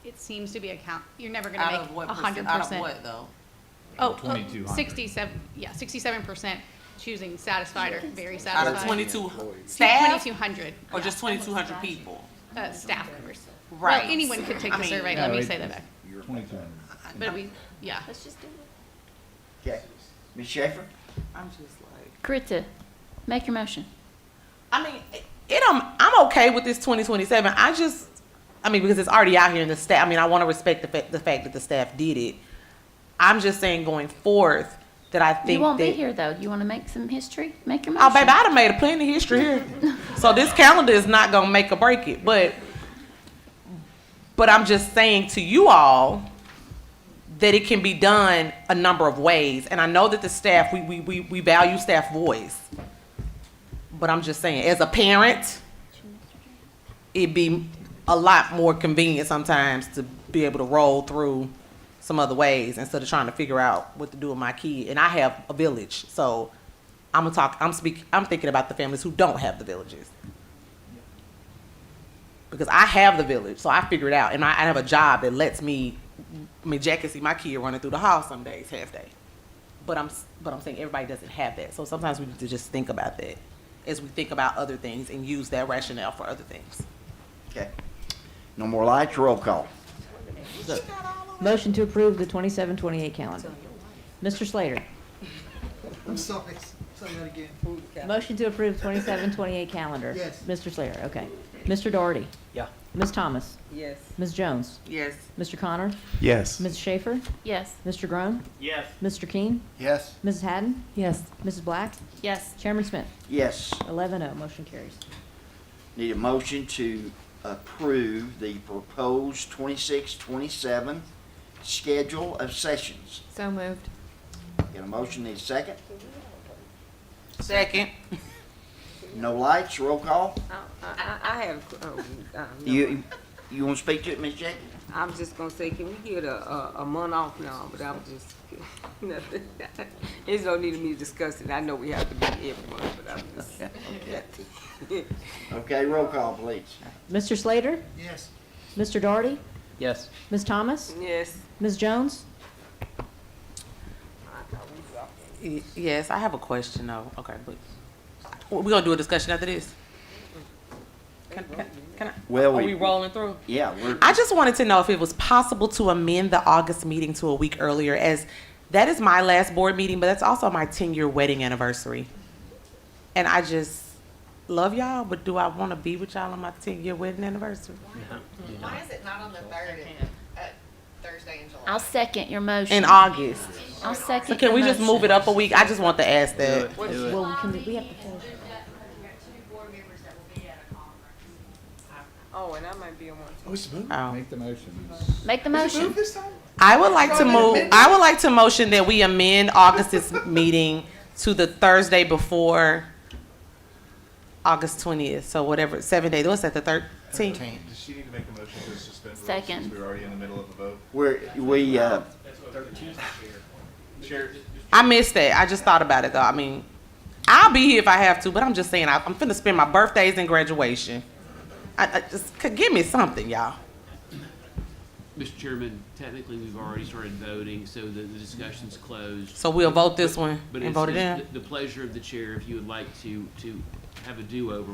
it seems to be a count. You're never going to make 100%. Out of what though? 2,200. 67% choosing satisfied or very satisfied. Out of 22 staff? 2,200. Or just 2,200 people? Staff members. Right. Well, anyone could take the survey. Let me say that back. 2,200. But yeah. Let's just do it. Okay. Ms. Schaefer? I'm just like, Krita, make your motion. I mean, I'm okay with this 2027. Because it's already out here in the staff. I mean, I want to respect the fact that the staff did it. I'm just saying going forth that I think You won't that, be here, though. You want to make some history? Make your motion. Oh, baby, I'd have made a plenty of history here. So this calendar is not going to make or break it. But I'm just saying to you all that it can be done a number of ways. And I know that the staff, we value staff voice. But I'm just saying, as a parent, it'd be a lot more convenient sometimes to be able to roll through some other ways instead of trying to figure out what to do with my kid. And I have a village, so I'm thinking about the families who don't have the villages. Because I have the village, so I figure it out. And I have a job that lets me, Jack can see my kid running through the house some days, half day. But I'm saying everybody doesn't have that. So sometimes we need to just think about that as we think about other things and use that rationale for other things. Okay. No more lights, roll call. So, motion to approve the 27-28 calendar. Mr. Slater. I'm sorry, say that again. Motion to approve 27-28 calendar. Yes. Mr. Slater, okay. Mr. Doherty. Yeah. Ms. Thomas. Yes. Ms. Jones. Yes. Mr. Connor. Yes. Ms. Schaefer. Yes. Mr. Groen. Yes. Mr. King. Yes. Mrs. Haddon. Yes. Mrs. Black. Yes. Chairman Smith. Yes. 11-0, motion carries. Need a motion to approve the proposed 26-27 schedule of sessions. So moved. Get a motion, need a second? Second. No lights, roll call. I have, You want to speak to it, Ms. Jackie? I'm just gonna say, can we get a month off now? But I'm just, nothing. There's no need of me to discuss it. I know we have to be every month, but I'm just. Okay, roll call, please. Mr. Slater. Yes. Mr. Doherty. Yes. Ms. Thomas. Yes. Ms. Jones. Yes, I have a question though. Okay, but we're gonna do a discussion after this. Can I? Well, Are we rolling through? Yeah, I just wanted to know if it was possible to amend the August meeting to a week earlier, as that is my last board meeting, but that's also my 10-year wedding anniversary. And I just love y'all, but do I want to be with y'all on my 10-year wedding anniversary? Why is it not on the third Thursday in July? I'll second your motion. In August. I'll second So can we just move it up a week? I just want to ask that. Well, we have to finish. Oh, and I might be on one. Oh. Make the motion. Make the motion. I would like to move. I would like to motion that we amend August's meeting to the Thursday before August 20th. So whatever, 7 days. What's that? The 13th. Does she need to make a motion to suspend rules Second. since we're already in the middle of the vote? Chair. I missed that. I just thought about it though. I mean, I'll be here if I have to, but I'm just saying I'm finna spend my birthdays and graduation. I just give me something, y'all. Mr. Chairman, technically, we've already started voting, so the discussion's closed. So we'll vote this one But and it's vote it in. the pleasure of the chair if you would like to have a do-over.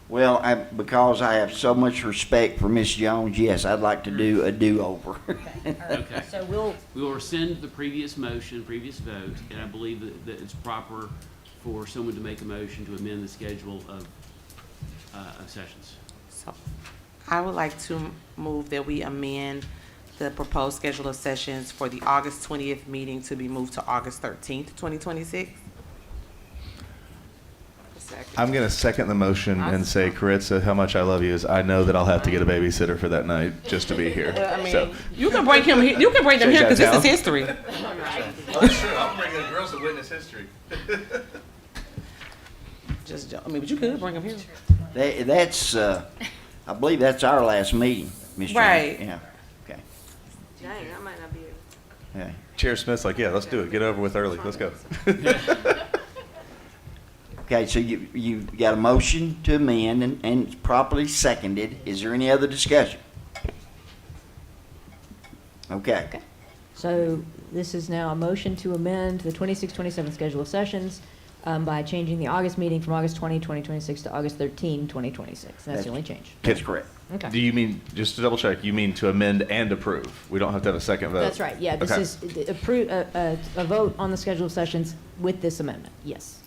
Well, because I have so much respect for Miss Jones, yes, I'd like to do a do-over. Okay. So We will rescind the previous motion, previous vote, and I believe that it's proper for someone to make a motion to amend the schedule of sessions. So I would like to move that we amend the proposed schedule of sessions for the August 20th meeting to be moved to August 13th, 2026. I'm going to second the motion and say, Caritza, how much I love you is I know that I'll have to get a babysitter for that night just to be here. Well, I mean, So- you can bring him here. You can bring them here because this is history. Oh, that's true. I'll bring the girls to witness history. But you could bring them here. That's, I believe that's our last meeting, Ms. Jones. Right. Yeah, okay. Dang, I might not be able. Yeah. Chair Smith's like, yeah, let's do it. Get over with early. Let's go. Okay, so you got a motion to amend and it's properly seconded. Is there any other discussion? Okay. So this is now a motion to amend the 26-27 schedule of sessions by changing the August meeting from August 20, 2026 to August 13, 2026. That's the only change. That's correct. Okay. Do you mean, just to double check, you mean to amend and approve? We don't have to have a second vote? That's right, yeah, this Okay. is a vote on the schedule of sessions with this amendment, yes.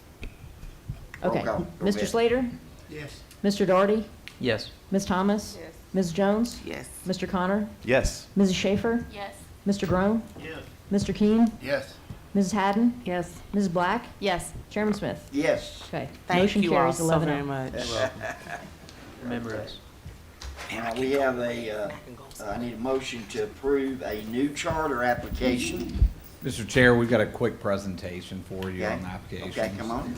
Roll Okay, call. Go Mr. ahead. Slater? Yes. Mr. Doherty? Yes. Ms. Thomas? Yes. Ms. Jones? Yes. Mr. Connor? Yes. Mrs. Schaefer? Yes. Mr. Groan? Yes. Mr. Keane? Yes. Mrs. Haddon? Yes. Mrs. Black? Yes. Chairman Smith? Yes. Okay. Thank Motion you all carries so 11-0. very much. Remember us. Now, we have I need a motion to approve a new charter application. Mr. Chair, we've got a quick presentation for you Okay. on the applications. Okay, come on.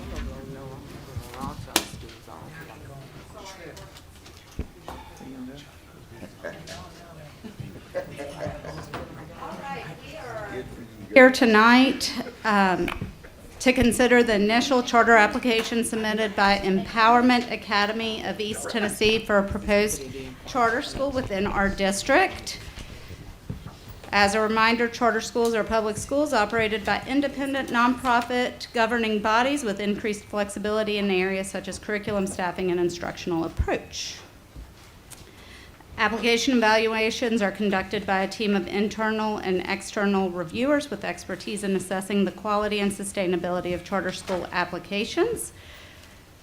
Here tonight to consider the initial charter application submitted by Empowerment Academy of East Tennessee for a proposed charter school within our district. As a reminder, charter schools are public schools operated by independent nonprofit governing bodies with increased flexibility in areas such as curriculum, staffing, and instructional approach. Application evaluations are conducted by a team of internal and external reviewers with expertise in assessing the quality and sustainability of charter school applications.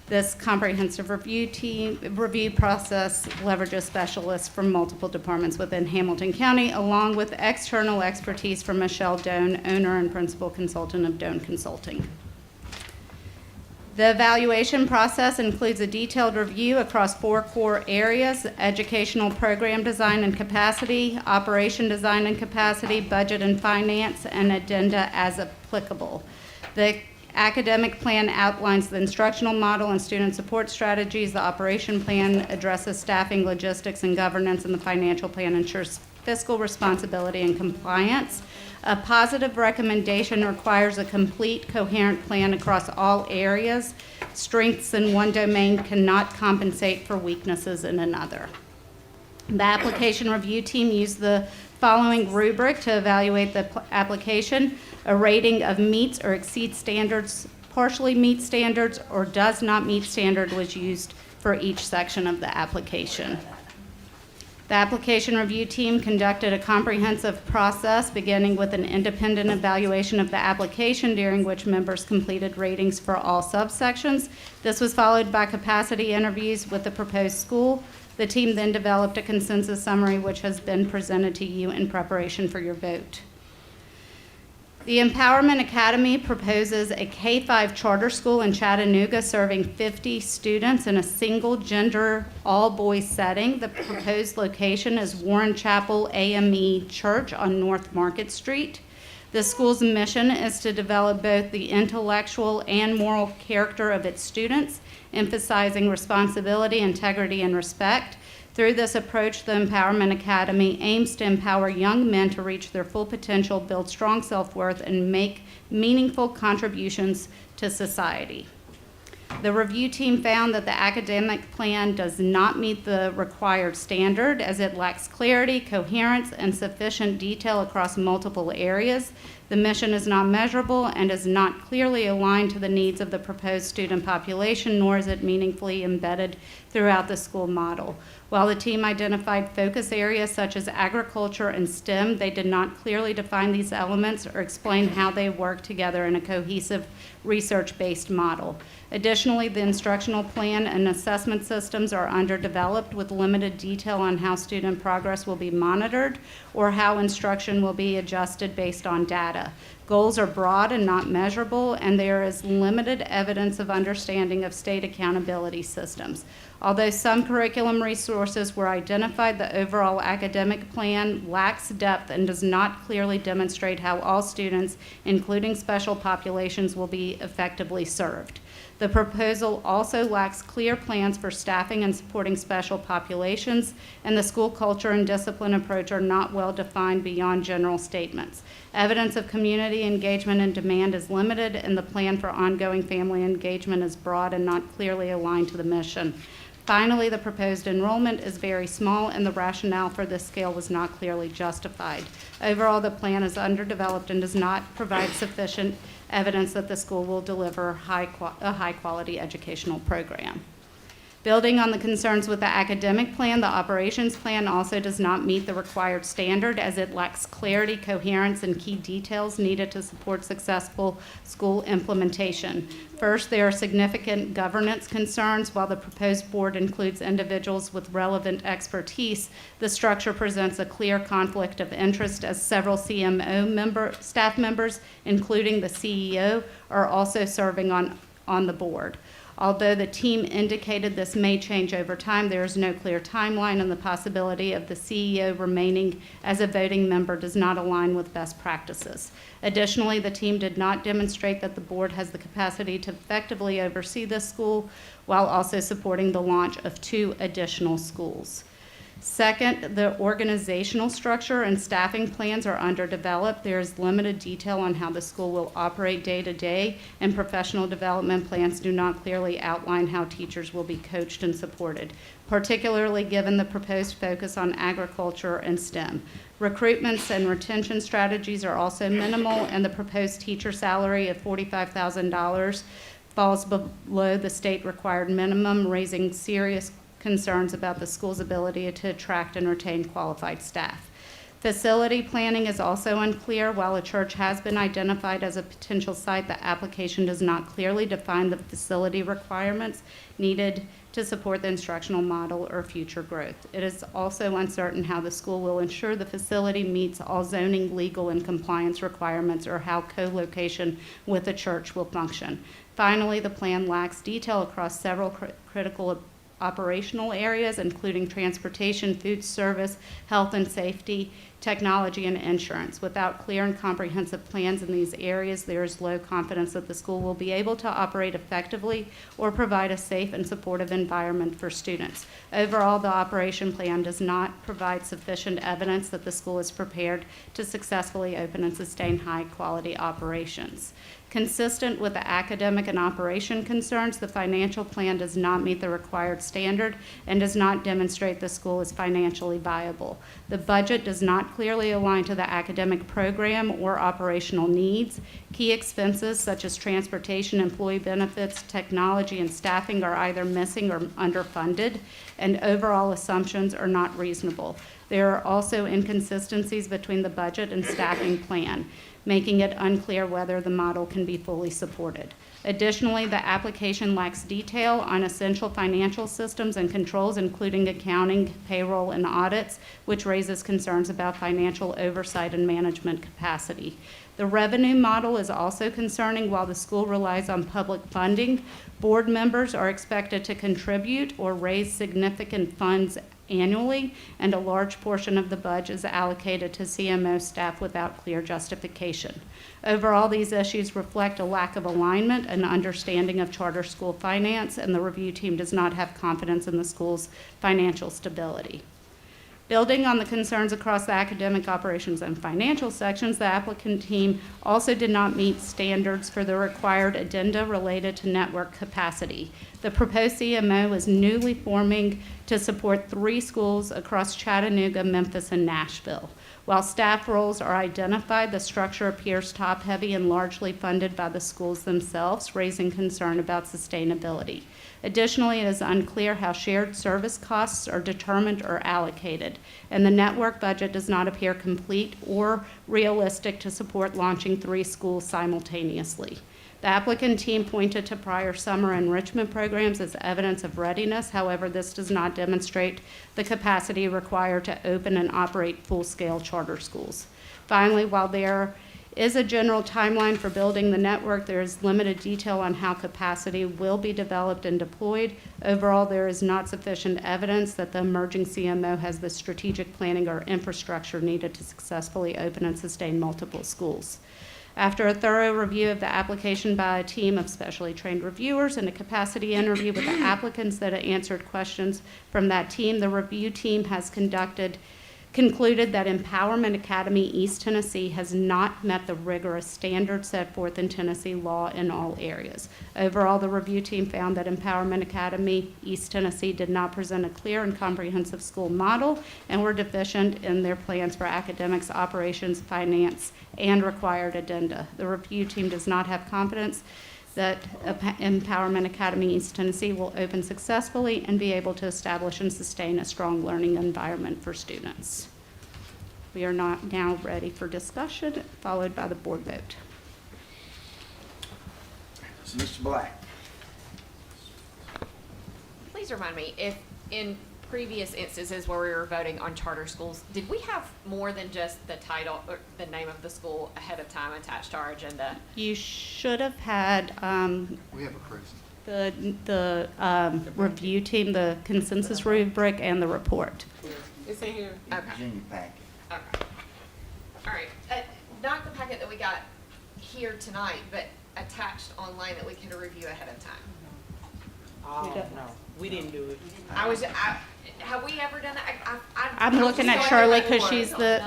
This comprehensive review process leverages specialists from multiple departments within Hamilton County, along with external expertise from Michelle Doan, owner and principal consultant of Doan Consulting. The evaluation process includes a detailed review across 4 core areas: educational program design and capacity, operation design and capacity, budget and finance, and addenda as applicable. The academic plan outlines the instructional model and student support strategies. The operation plan addresses staffing, logistics, and governance, and the financial plan ensures fiscal responsibility and compliance. A positive recommendation requires a complete, coherent plan across all areas. Strengths in one domain cannot compensate for weaknesses in another. The application review team used the following rubric to evaluate the application: a rating of meets or exceeds standards, partially meets standards, or does not meet standard was used for each section of the application. The application review team conducted a comprehensive process beginning with an independent evaluation of the application, during which members completed ratings for all subsections. This was followed by capacity interviews with the proposed school. The team then developed a consensus summary, which has been presented to you in preparation for your vote. The Empowerment Academy proposes a K-5 charter school in Chattanooga serving 50 students in a single-gender, all-boys setting. The proposed location is Warren Chapel AME Church on North Market Street. The school's mission is to develop both the intellectual and moral character of its students, emphasizing responsibility, integrity, and respect. Through this approach, the Empowerment Academy aims to empower young men to reach their full potential, build strong self-worth, and make meaningful contributions to society. The review team found that the academic plan does not meet the required standard, as it lacks clarity, coherence, and sufficient detail across multiple areas. The mission is not measurable and is not clearly aligned to the needs of the proposed student population, nor is it meaningfully embedded throughout the school model. While the team identified focus areas such as agriculture and STEM, they did not clearly define these elements or explain how they work together in a cohesive, research-based model. Additionally, the instructional plan and assessment systems are underdeveloped, with limited detail on how student progress will be monitored or how instruction will be adjusted based on data. Goals are broad and not measurable, and there is limited evidence of understanding of state accountability systems. Although some curriculum resources were identified, the overall academic plan lacks depth and does not clearly demonstrate how all students, including special populations, will be effectively served. The proposal also lacks clear plans for staffing and supporting special populations, and the school culture and discipline approach are not well defined beyond general statements. Evidence of community engagement and demand is limited, and the plan for ongoing family engagement is broad and not clearly aligned to the mission. Finally, the proposed enrollment is very small, and the rationale for this scale was not clearly justified. Overall, the plan is underdeveloped and does not provide sufficient evidence that the school will deliver a high-quality educational program. Building on the concerns with the academic plan, the operations plan also does not meet the required standard as it lacks clarity, coherence, and key details needed to support successful school implementation. First, there are significant governance concerns. While the proposed board includes individuals with relevant expertise, the structure presents a clear conflict of interest as several CMO staff members, including the CEO, are also serving on the board. Although the team indicated this may change over time, there is no clear timeline, and the possibility of the CEO remaining as a voting member does not align with best practices. Additionally, the team did not demonstrate that the board has the capacity to effectively oversee this school while also supporting the launch of 2 additional schools. Second, the organizational structure and staffing plans are underdeveloped. There is limited detail on how the school will operate day to day, and professional development plans do not clearly outline how teachers will be coached and supported, particularly given the proposed focus on agriculture and STEM. Recruitments and retention strategies are also minimal, and the proposed teacher salary of $45,000 falls below the state required minimum, raising serious concerns about the school's ability to attract and retain qualified staff. Facility planning is also unclear. While a church has been identified as a potential site, the application does not clearly define the facility requirements needed to support the instructional model or future growth. It is also uncertain how the school will ensure the facility meets all zoning, legal, and compliance requirements, or how co-location with the church will function. Finally, the plan lacks detail across several critical operational areas, including transportation, food service, health and safety, technology, and insurance. Without clear and comprehensive plans in these areas, there is low confidence that the school will be able to operate effectively or provide a safe and supportive environment for students. Overall, the operation plan does not provide sufficient evidence that the school is prepared to successfully open and sustain high-quality operations. Consistent with the academic and operation concerns, the financial plan does not meet the required standard and does not demonstrate the school is financially viable. The budget does not clearly align to the academic program or operational needs. Key expenses such as transportation, employee benefits, technology, and staffing are either missing or underfunded, and overall assumptions are not reasonable. There are also inconsistencies between the budget and staffing plan, making it unclear whether the model can be fully supported. Additionally, the application lacks detail on essential financial systems and controls, including accounting, payroll, and audits, which raises concerns about financial oversight and management capacity. The revenue model is also concerning. While the school relies on public funding, board members are expected to contribute or raise significant funds annually, and a large portion of the budget is allocated to CMO staff without clear justification. Overall, these issues reflect a lack of alignment and understanding of charter school finance, and the review team does not have confidence in the school's financial stability. Building on the concerns across the academic, operations, and financial sections, the applicant team also did not meet standards for the required addenda related to network capacity. The proposed CMO is newly forming to support 3 schools across Chattanooga, Memphis, and Nashville. While staff roles are identified, the structure appears top-heavy and largely funded by the schools themselves, raising concern about sustainability. Additionally, it is unclear how shared service costs are determined or allocated, and the network budget does not appear complete or realistic to support launching 3 schools simultaneously. The applicant team pointed to prior summer enrichment programs as evidence of readiness. However, this does not demonstrate the capacity required to open and operate full-scale charter schools. Finally, while there is a general timeline for building the network, there is limited detail on how capacity will be developed and deployed. Overall, there is not sufficient evidence that the emerging CMO has the strategic planning or infrastructure needed to successfully open and sustain multiple schools. After a thorough review of the application by a team of specially trained reviewers and a capacity interview with the applicants that answered questions from that team, the review team has conducted concluded that Empowerment Academy East Tennessee has not met the rigorous standards set forth in Tennessee law in all areas. Overall, the review team found that Empowerment Academy East Tennessee did not present a clear and comprehensive school model and were deficient in their plans for academics, operations, finance, and required addenda. The review team does not have confidence that Empowerment Academy East Tennessee will open successfully and be able to establish and sustain a strong learning environment for students. We are now ready for discussion, followed by the board vote. Mr. Black. Please remind me, if in previous instances where we were voting on charter schools, did we have more than just the title or the name of the school ahead of time attached to our agenda? You should have had We have approved. the review team, the consensus rubric, and the report. It's in here. It was in your packet. Okay. All right. Not the packet that we got here tonight, but attached online that we could review ahead of time. Oh, no, we didn't do it. Have we ever done that? I'm looking at Shirley because she's the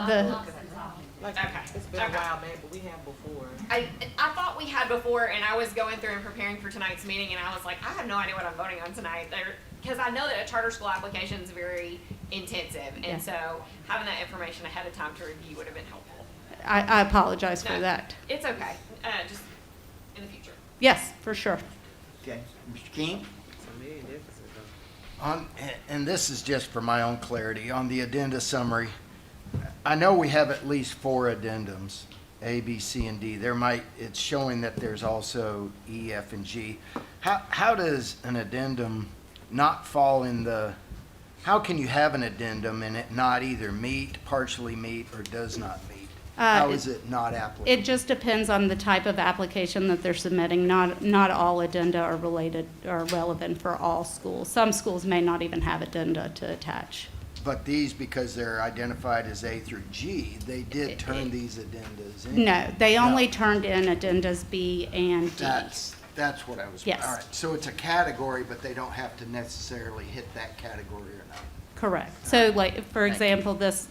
Like, Okay. it's been a while back, but we have before. I thought we had before, and I was going through and preparing for tonight's meeting, and I was like, I have no idea what I'm voting on tonight. Because I know that a charter school application is very intensive, and Yeah. so having that information ahead of time to review would have been helpful. I apologize for No, that. It's okay. Just in the future. Yes, for sure. Okay, Mr. King? And this is just for my own clarity, on the addenda summary, I know we have at least 4 addendums, A, B, C, and D. It's showing that there's also E, F, and G. How does an addendum not fall in how can you have an addendum and it not either meet, partially meet, or does not meet? How is it not applicable? It just depends on the type of application that they're submitting. Not all addenda are related or relevant for all schools. Some schools may not even have addenda to attach. But these, because they're identified as A through G, they did turn these addendas in. No, they only turned in addendas B and D. That's what I was. Yes. All right, so it's a category, but they don't have to necessarily hit that category or not. Correct. So like, for example, this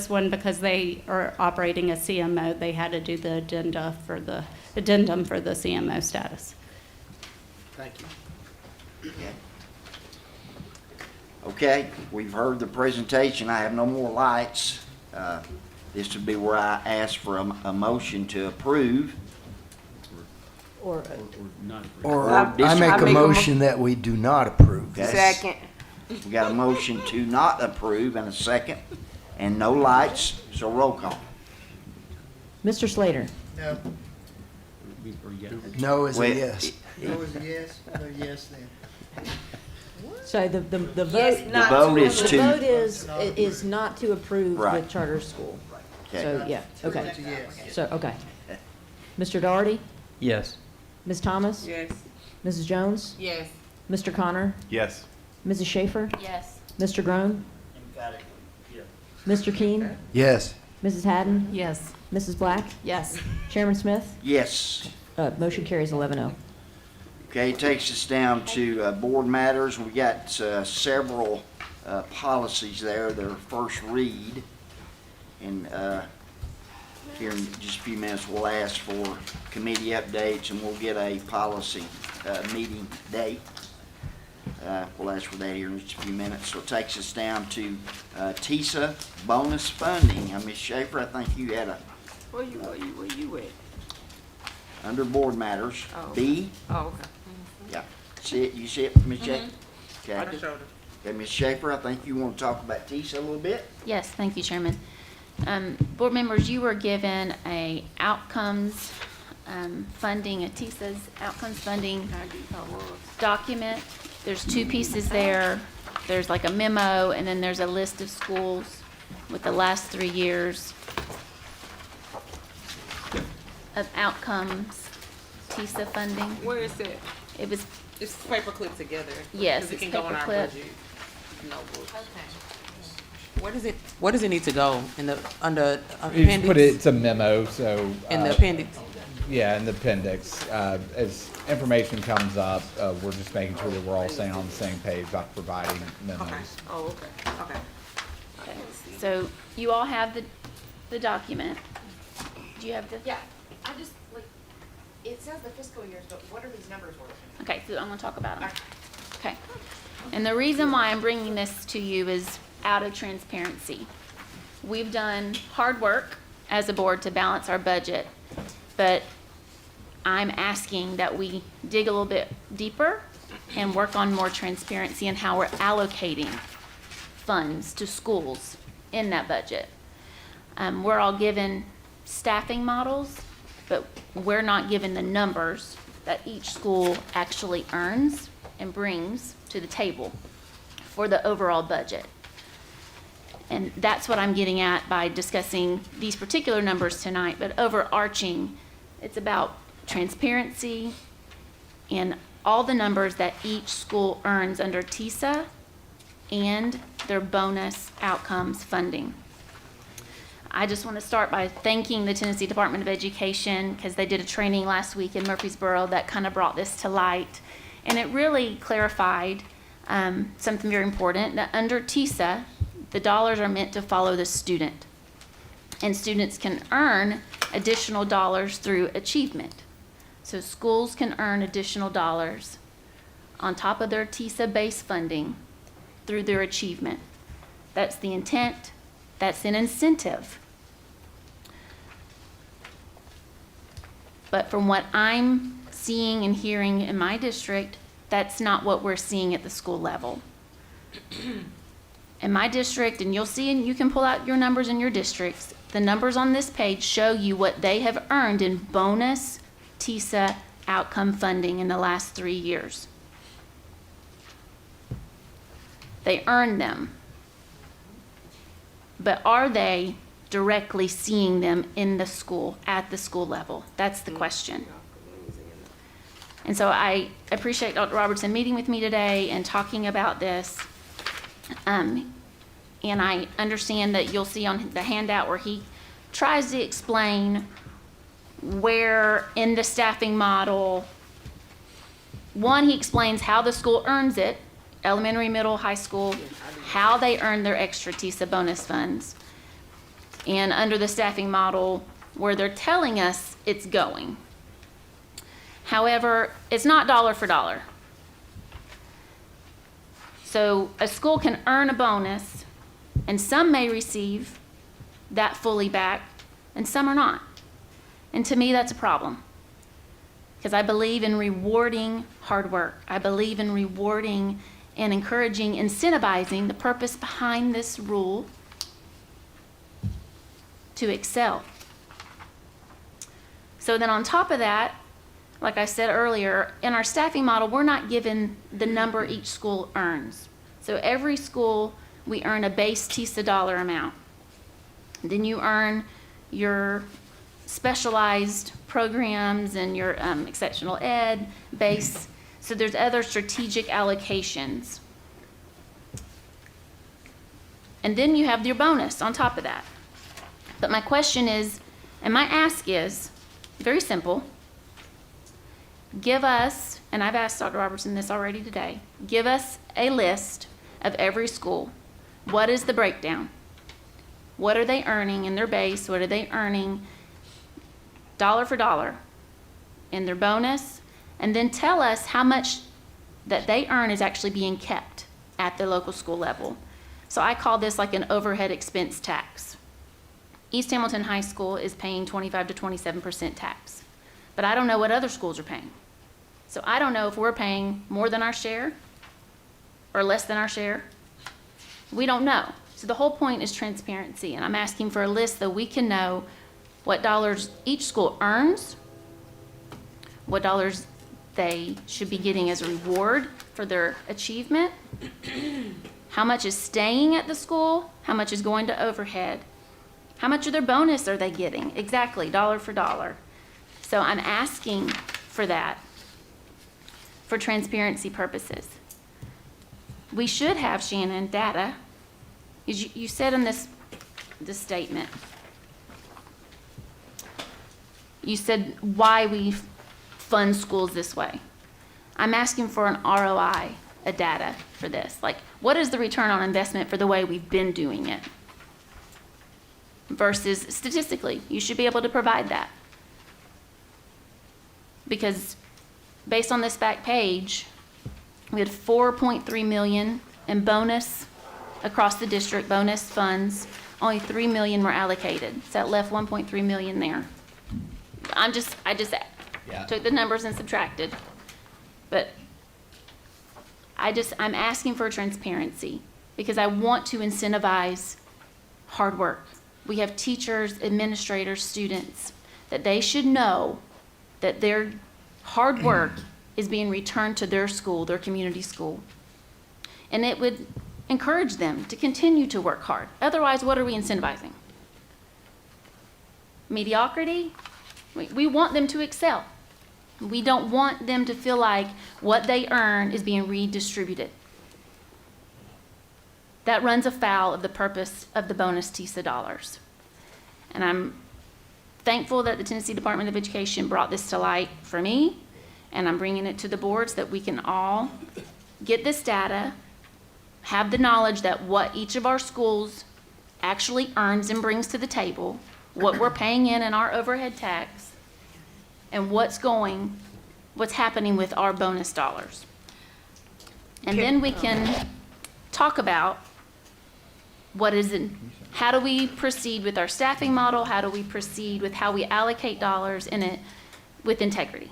one, because they are operating a CMO, they had to do the addendum for the CMO status. Thank you. Okay, we've heard the presentation. I have no more lights. This would be where I ask for a motion to approve. Or Or I make a motion that we do not approve. Okay. Second. We got a motion to not approve and a second, and no lights, so roll call. Mr. Slater? No. No is a Wait, yes. No is a yes, no yes then. So the vote. Yes, not The vote to is The to, vote is not to approve the Right. charter school. Okay. So, yeah, okay. It's a yes. So, okay. Mr. Doherty? Yes. Ms. Thomas? Yes. Mrs. Jones? Yes. Mr. Connor? Yes. Mrs. Schaefer? Yes. Mr. Groan? Mr. Keen? Yes. Mrs. Haddon? Yes. Mrs. Black? Yes. Chairman Smith? yes. Motion carries 11-0. Okay, it takes us down to board matters. We got several policies there that are first read. And here in just a few minutes, we'll ask for committee updates and we'll get a policy meeting date. We'll ask for that here in just a few minutes. So it takes us down to TISA bonus funding. Ms. Schaefer, I think you had Where you at? under board matters, Oh. B. Oh, okay. Yeah. See it? You see it, Ms. Schaefer? Okay. I showed her. Okay, Ms. Schaefer, I think you want to talk about TISA a little bit? Yes, thank you, Chairman. Board members, you were given a outcomes funding, a TISA's outcomes funding document. There's 2 pieces there. There's like a memo, and then there's a list of schools with the last 3 years of outcomes TISA funding. Where is it? It was, It's paperclip together. Yes, 'cause it it's can go on our paperclip. budget notebook. Where does it need to go? In the, under You appendix? put it, it's a memo, so. In the appendix? Yeah, in the appendix. As information comes up, we're just making sure that we're all staying on the same page about providing memos. Okay. Oh, okay. Okay. Okay, so you all have the document. Do you have the? Yeah, I just, like, it says the fiscal years, but what are these numbers we're looking at? Okay, so I'm gonna talk about them. Okay. And the reason why I'm bringing this to you is out of transparency. We've done hard work as a board to balance our budget, but I'm asking that we dig a little bit deeper and work on more transparency in how we're allocating funds to schools in that budget. We're all given staffing models, but we're not given the numbers that each school actually earns and brings to the table for the overall budget. And that's what I'm getting at by discussing these particular numbers tonight, but overarching, it's about transparency and all the numbers that each school earns under TISA and their bonus outcomes funding. I just want to start by thanking the Tennessee Department of Education because they did a training last week in Murfreesboro that kind of brought this to light. And it really clarified something very important, that under TISA, the dollars are meant to follow the student. And students can earn additional dollars through achievement. So schools can earn additional dollars on top of their TISA base funding through their achievement. That's the intent. That's an incentive. But from what I'm seeing and hearing in my district, that's not what we're seeing at the school level. In my district, and you'll see, and you can pull out your numbers in your districts, the numbers on this page show you what they have earned in bonus TISA outcome funding in the last 3 years. They earned them. But are they directly seeing them in the school, at the school level? That's the question. And so I appreciate Dr. Robertson meeting with me today and talking about this. And I understand that you'll see on the handout where he tries to explain where in the staffing model, one, he explains how the school earns it, elementary, middle, high school, how they earn their extra TISA bonus funds. And under the staffing model, where they're telling us it's going. However, it's not dollar for dollar. So a school can earn a bonus, and some may receive that fully back, and some are not. And to me, that's a problem. Because I believe in rewarding hard work. I believe in rewarding and encouraging, incentivizing the purpose behind this rule to excel. So then on top of that, like I said earlier, in our staffing model, we're not given the number each school earns. So every school, we earn a base TISA dollar amount. Then you earn your specialized programs and your exceptional ed base. So there's other strategic allocations. And then you have your bonus on top of that. But my question is, and my ask is, very simple. Give us, and I've asked Dr. Robertson this already today, give us a list of every school. What is the breakdown? What are they earning in their base? What are they earning dollar for dollar in their bonus? And then tell us how much that they earn is actually being kept at the local school level. So I call this like an overhead expense tax. East Hamilton High School is paying 25 to 27% tax, but I don't know what other schools are paying. So I don't know if we're paying more than our share or less than our share. We don't know. So the whole point is transparency, and I'm asking for a list so we can know what dollars each school earns, what dollars they should be getting as a reward for their achievement, how much is staying at the school, how much is going to overhead, how much of their bonus are they getting, exactly, dollar for dollar. So I'm asking for that for transparency purposes. We should have, Shannon, data. You said in this statement, you said why we fund schools this way. I'm asking for an ROI a data for this. Like, what is the return on investment for the way we've been doing it? Versus statistically, you should be able to provide that. Because based on this back page, we had 4.3 million in bonus across the district, bonus funds. Only 3 million were allocated. So that left 1.3 million there. I just took the numbers and subtracted. But I'm asking for transparency because I want to incentivize hard work. We have teachers, administrators, students, that they should know that their hard work is being returned to their school, their community school. And it would encourage them to continue to work hard. Otherwise, what are we incentivizing? Mediocrity? We want them to excel. We don't want them to feel like what they earn is being redistributed. That runs afoul of the purpose of the bonus TISA dollars. And I'm thankful that the Tennessee Department of Education brought this to light for me, and I'm bringing it to the boards that we can all get this data, have the knowledge that what each of our schools actually earns and brings to the table, what we're paying in our overhead tax, and what's happening with our bonus dollars. And then we can talk about how do we proceed with our staffing model, how do we proceed with how we allocate dollars with integrity.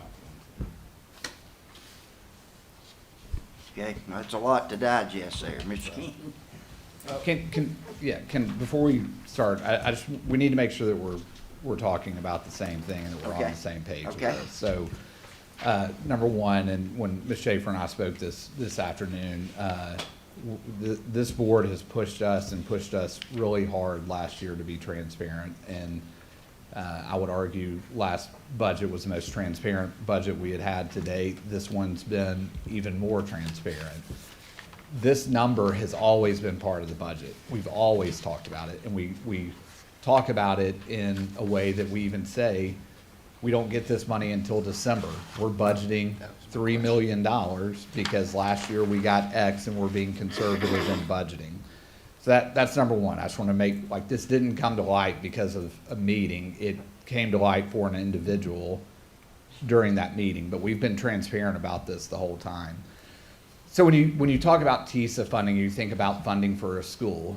Okay, that's a lot to digest there, Mr. King. Before we start, we need to make sure that we're talking about the same thing and that we're on the same page with Okay. this. So, number one, and when Ms. Schaefer and I spoke this afternoon, this board has pushed us really hard last year to be transparent, and I would argue last budget was the most transparent budget we had to date. This one's been even more transparent. This number has always been part of the budget. We've always talked about it, and we talk about it in a way that we even say we don't get this money until December. We're budgeting $3 million because last year we got X and we're being conservative in budgeting. So that's number one. I just want to make, like, this didn't come to light because of a meeting. It came to light for an individual during that meeting, but we've been transparent about this the whole time. So when you talk about TISA funding, you think about funding for a school.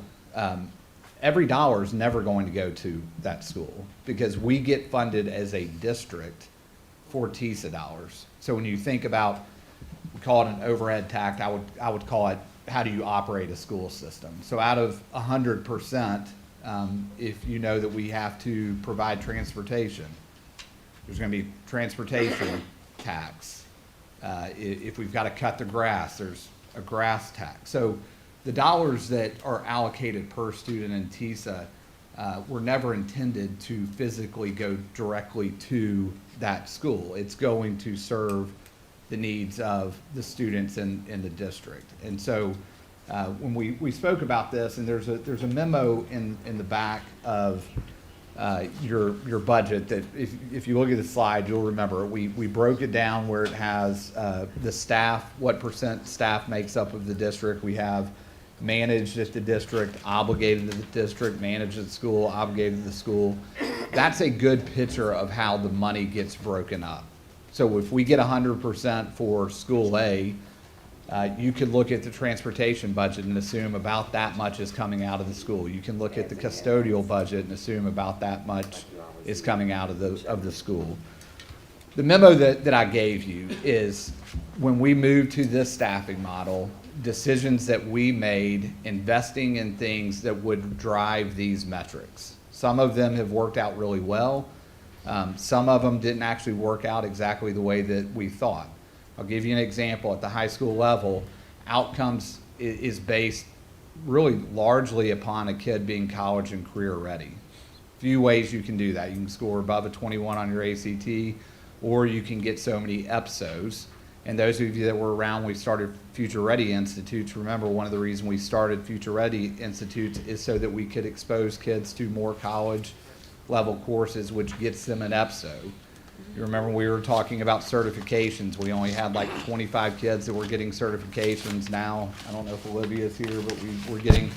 Every dollar is never going to go to that school because we get funded as a district for TISA dollars. So when you think about, we call it an overhead tax, I would call it, how do you operate a school system? So out of 100%, if you know that we have to provide transportation, there's going to be transportation tax. If we've got to cut the grass, there's a grass tax. So the dollars that are allocated per student in TISA were never intended to physically go directly to that school. It's going to serve the needs of the students in the district. And so when we spoke about this, and there's a memo in the back of your budget that if you look at the slide, you'll remember we broke it down where it has the staff, what % staff makes up of the district. We have managed at the district, obligated to the district, managed at the school, obligated to the school. That's a good picture of how the money gets broken up. So if we get 100% for school A, you could look at the transportation budget and assume about that much is coming out of the school. You can look at the custodial budget and assume about that much is coming out of the school. The memo that I gave you is when we moved to this staffing model, decisions that we made investing in things that would drive these metrics. Some of them have worked out really well. Some of them didn't actually work out exactly the way that we thought. I'll give you an example. At the high school level, outcomes is based really largely upon a kid being college and career ready. Few ways you can do that. You can score above a 21 on your ACT, or you can get so many EPSOs. And those of you that were around when we started Future Ready Institutes, remember one of the reasons we started Future Ready Institutes is so that we could expose kids to more college level courses, which gets them an EPSO. You remember we were talking about certifications. We only had like 25 kids that were getting certifications. Now, I don't know if Olivia's here, but we're getting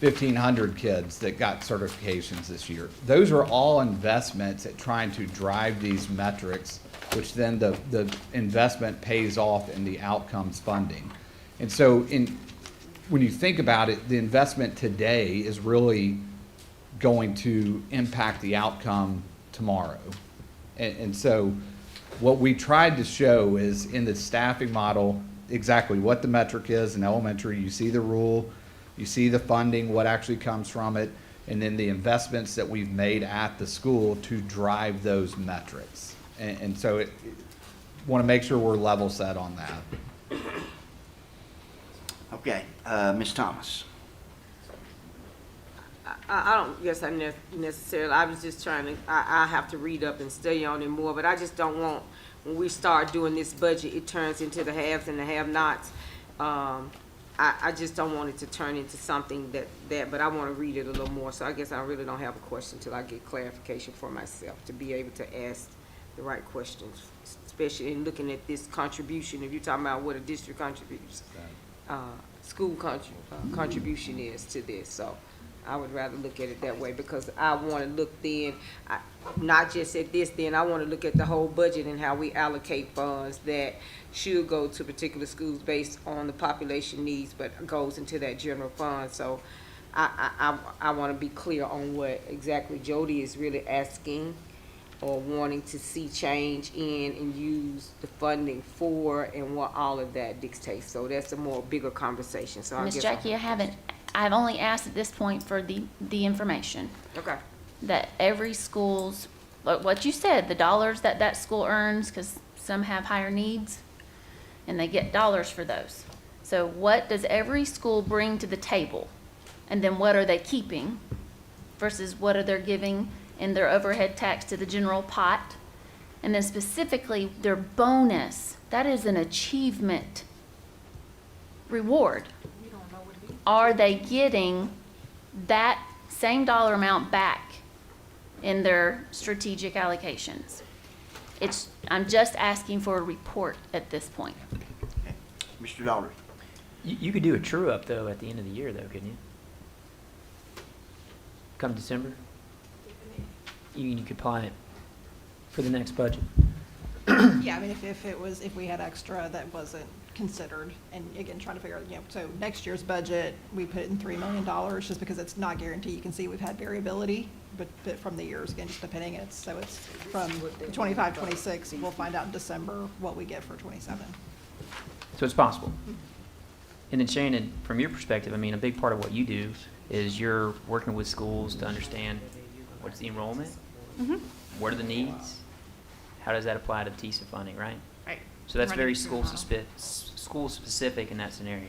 1,500 kids that got certifications this year. Those are all investments at trying to drive these metrics, which then the investment pays off in the outcomes funding. And so when you think about it, the investment today is really going to impact the outcome tomorrow. And so what we tried to show is in the staffing model exactly what the metric is in elementary. You see the rule, you see the funding, what actually comes from it, and then the investments that we've made at the school to drive those metrics. And so want to make sure we're level set on that. Okay, Ms. Thomas. I don't guess I necessarily, I was just trying to, I have to read up and study on it more, but I just don't want, when we start doing this budget, it turns into the haves and the have-nots. I just don't want it to turn into something but I want to read it a little more, so I guess I really don't have a question until I get clarification for myself to be able to ask the right questions, especially in looking at this contribution. If you're talking about what a district contributes, school contribution is to this, so I would rather look at it that way, because I want to look then, not just at this then, I want to look at the whole budget and how we allocate funds that should go to particular schools based on the population needs, but goes into that general fund. So I want to be clear on what exactly Jody is really asking or wanting to see change in and use the funding for, and what all of that dictates. So that's a more bigger conversation. So Ms. Jackie, I've only asked at this point for the information. Okay. That every school's, what you said, the dollars that school earns, because some have higher needs, and they get dollars for those. So what does every school bring to the table? And then what are they keeping versus what are they giving in their overhead tax to the general pot? And then specifically their bonus, that is an achievement reward. Are they getting that same dollar amount back in their strategic allocations? I'm just asking for a report at this point. Mr. Daugherty. You could do a true up though at the end of the year though, couldn't you? Come December, you could apply it for the next budget. Yeah, I mean, if we had extra that wasn't considered, and again, trying to figure out, so next year's budget, we put in $3 million just because it's not guaranteed. You can see we've had variability, but from the years, again, just depending, it's from 25, 26, we'll find out in December what we get for 27. So it's possible. And then Shannon, from your perspective, I mean, a big part of what you do is you're working with schools to understand what's the enrollment, what are the needs, how does that apply to TISA funding, right? Right. So that's Running very through the school specific in that scenario.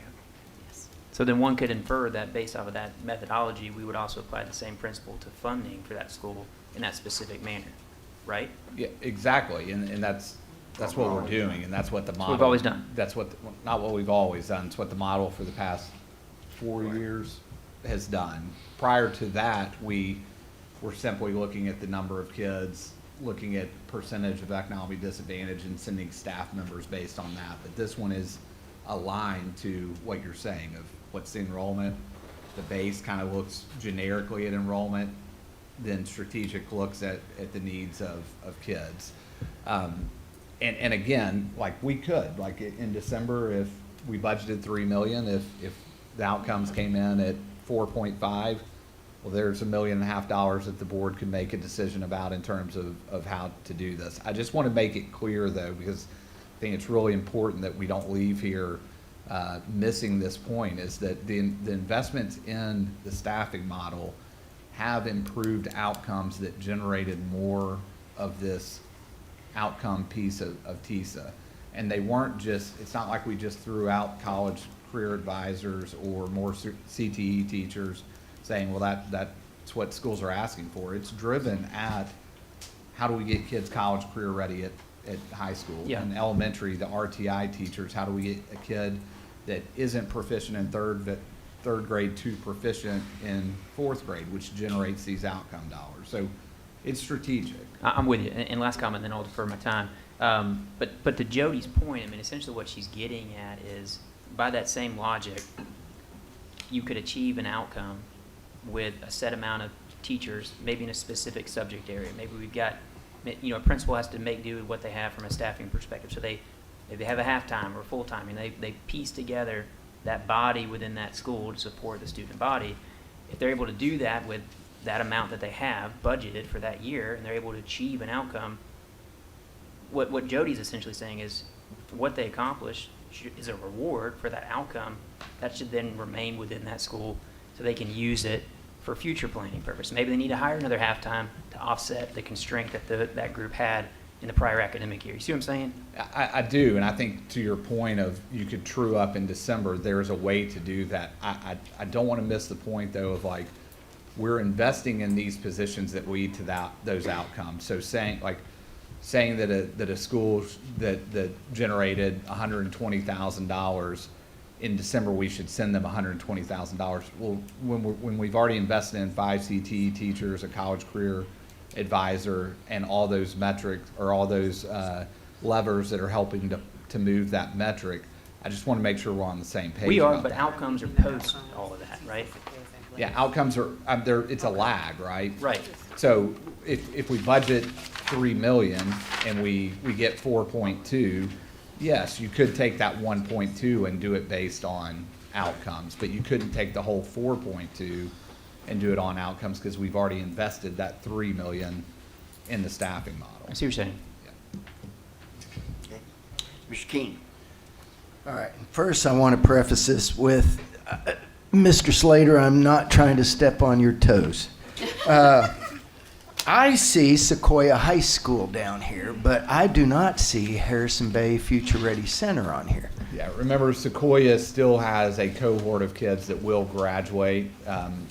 Yes. So then one could infer that based off of that methodology, we would also apply the same principle to funding for that school in that specific manner, right? Yeah, exactly, and that's what we're doing, and that's what the model. We've always done. That's what, not what we've always done, it's what the model for the past 4 years has done. Prior to that, we were simply looking at the number of kids, looking at percentage of economic disadvantage and sending staff members based on that. But this one is aligned to what you're saying of what's the enrollment. The base kind of looks generically at enrollment, then strategic looks at the needs of kids. And again, like we could, like in December, if we budgeted $3 million, if the outcomes came in at 4.5, well, there's $1.5 million that the board could make a decision about in terms of how to do this. I just want to make it clear though, because I think it's really important that we don't leave here missing this point, is that the investments in the staffing model have improved outcomes that generated more of this outcome piece of TISA. And they weren't just, it's not like we just threw out college career advisors or more CTE teachers saying, well, that's what schools are asking for. It's driven at how do we get kids college career ready at high school. Yeah. In elementary, the RTI teachers, how do we get a kid that isn't proficient in third grade to proficient in fourth grade, which generates these outcome dollars. So It's strategic. I'm with you. And last comment, then I'll defer my time. But to Jody's point, I mean, essentially what she's getting at is, by that same logic, you could achieve an outcome with a set amount of teachers, maybe in a specific subject area. Maybe we've got, a principal has to make do with what they have from a staffing perspective. So they have a half-time or full-time, and they piece together that body within that school to support the student body. If they're able to do that with that amount that they have budgeted for that year, and they're able to achieve an outcome, what Jody's essentially saying is what they accomplish is a reward for that outcome that should then remain within that school so they can use it for future planning purposes. Maybe they need to hire another half-time to offset the constraint that that group had in the prior academic year. You see what I'm saying? I do, and I think to your point of you could true up in December, there's a way to do that. I don't want to miss the point, though, of like, we're investing in these positions that lead to those outcomes. So saying that a school that generated $120,000 in December, we should send them $120,000. Well, when we've already invested in 5 CTE teachers, a college career advisor, and all those metrics or all those levers that are helping to move that metric, I just want to make sure we're on the same page. We are, about but that. outcomes are post all of that, right? Yeah, outcomes are there. It's a lag, right? Right. So if we budget $3 million and we get 4.2, yes, you could take that 1.2 and do it based on outcomes, but you couldn't take the whole 4.2 and do it on outcomes because we've already invested that $3 million in the staffing model. I see what you're saying. Okay. Mr. King. All right. First, I want to preface this with, Mr. Slater, I'm not trying to step on your toes. I see Sequoia High School down here, but I do not see Harrison Bay Future Ready Center on here. Yeah, remember Sequoia still has a cohort of kids that will graduate.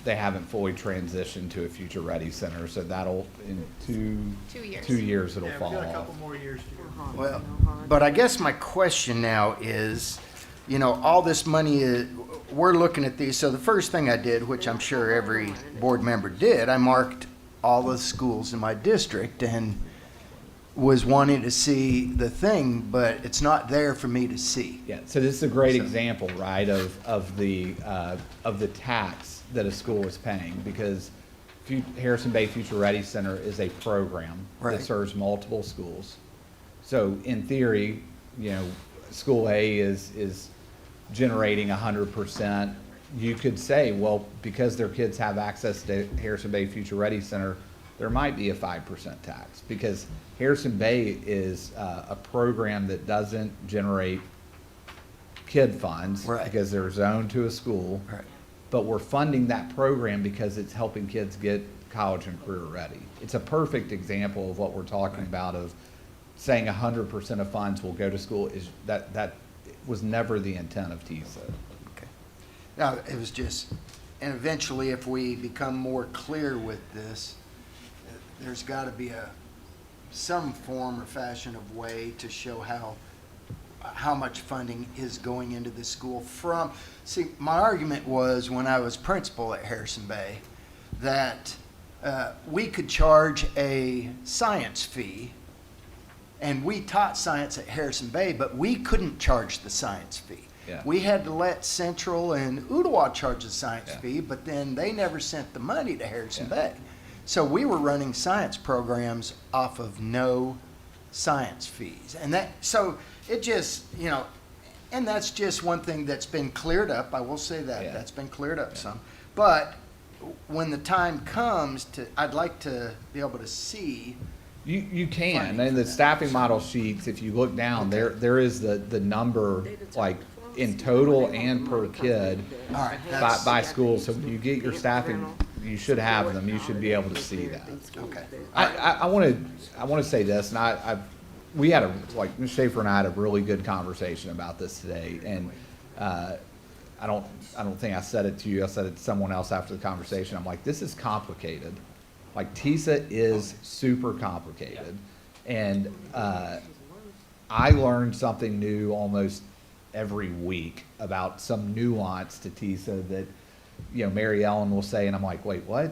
They haven't fully transitioned to a Future Ready Center, so that'll, in 2 years. 2 years, it'll fall off. a couple more years to go. Well, but I guess my question now is, all this money is, we're looking at these. So the first thing I did, which I'm sure every board member did, I marked all the schools in my district and was wanting to see the thing, but it's not there for me to see. Yeah, so this is a great example, right, of the tax that a school is paying, because Harrison Bay Future Ready Center is a program Right. that serves multiple schools. So in theory, school A is generating 100%. You could say, well, because their kids have access to Harrison Bay Future Ready Center, there might be a 5% tax, because Harrison Bay is a program that doesn't generate kid funds Right. because they're zoned to a school. Right. But we're funding that program because it's helping kids get college and career ready. It's a perfect example of what we're talking about, of saying 100% of funds will go to school. Is that was never the intent of TISA. Okay. Now, it was just, and eventually if we become more clear with this, there's got to be some form or fashion of way to show how much funding is going into the school from. See, my argument was when I was principal at Harrison Bay that we could charge a science fee, and we taught science at Harrison Bay, but we couldn't charge the science fee. Yeah. We had to let Central and Ooltewah charge the science Yeah. fee, but then they never sent the money to Harrison Yeah. Bay. So we were running science programs off of no science fees. And so it just, and that's just one thing that's been cleared up. I will say that. Yeah. That's been cleared up some. But when the time comes I'd like to be able to see. You can, Funding and the for that. staffing model sheets, if you look down, there is the number, like, in total and per kid All right. by school. So when you get your staffing, you should have them. You should be able to see that. Okay. I want to say this, and we had Ms. Schaefer and I had a really good conversation about this today, and I don't think I said it to you. I said it to someone else after the conversation. I'm like, this is complicated. Like, TISA is super complicated, and I learned something new almost every week about some nuance to TISA that, Mary Ellen will say, and I'm like, wait, what?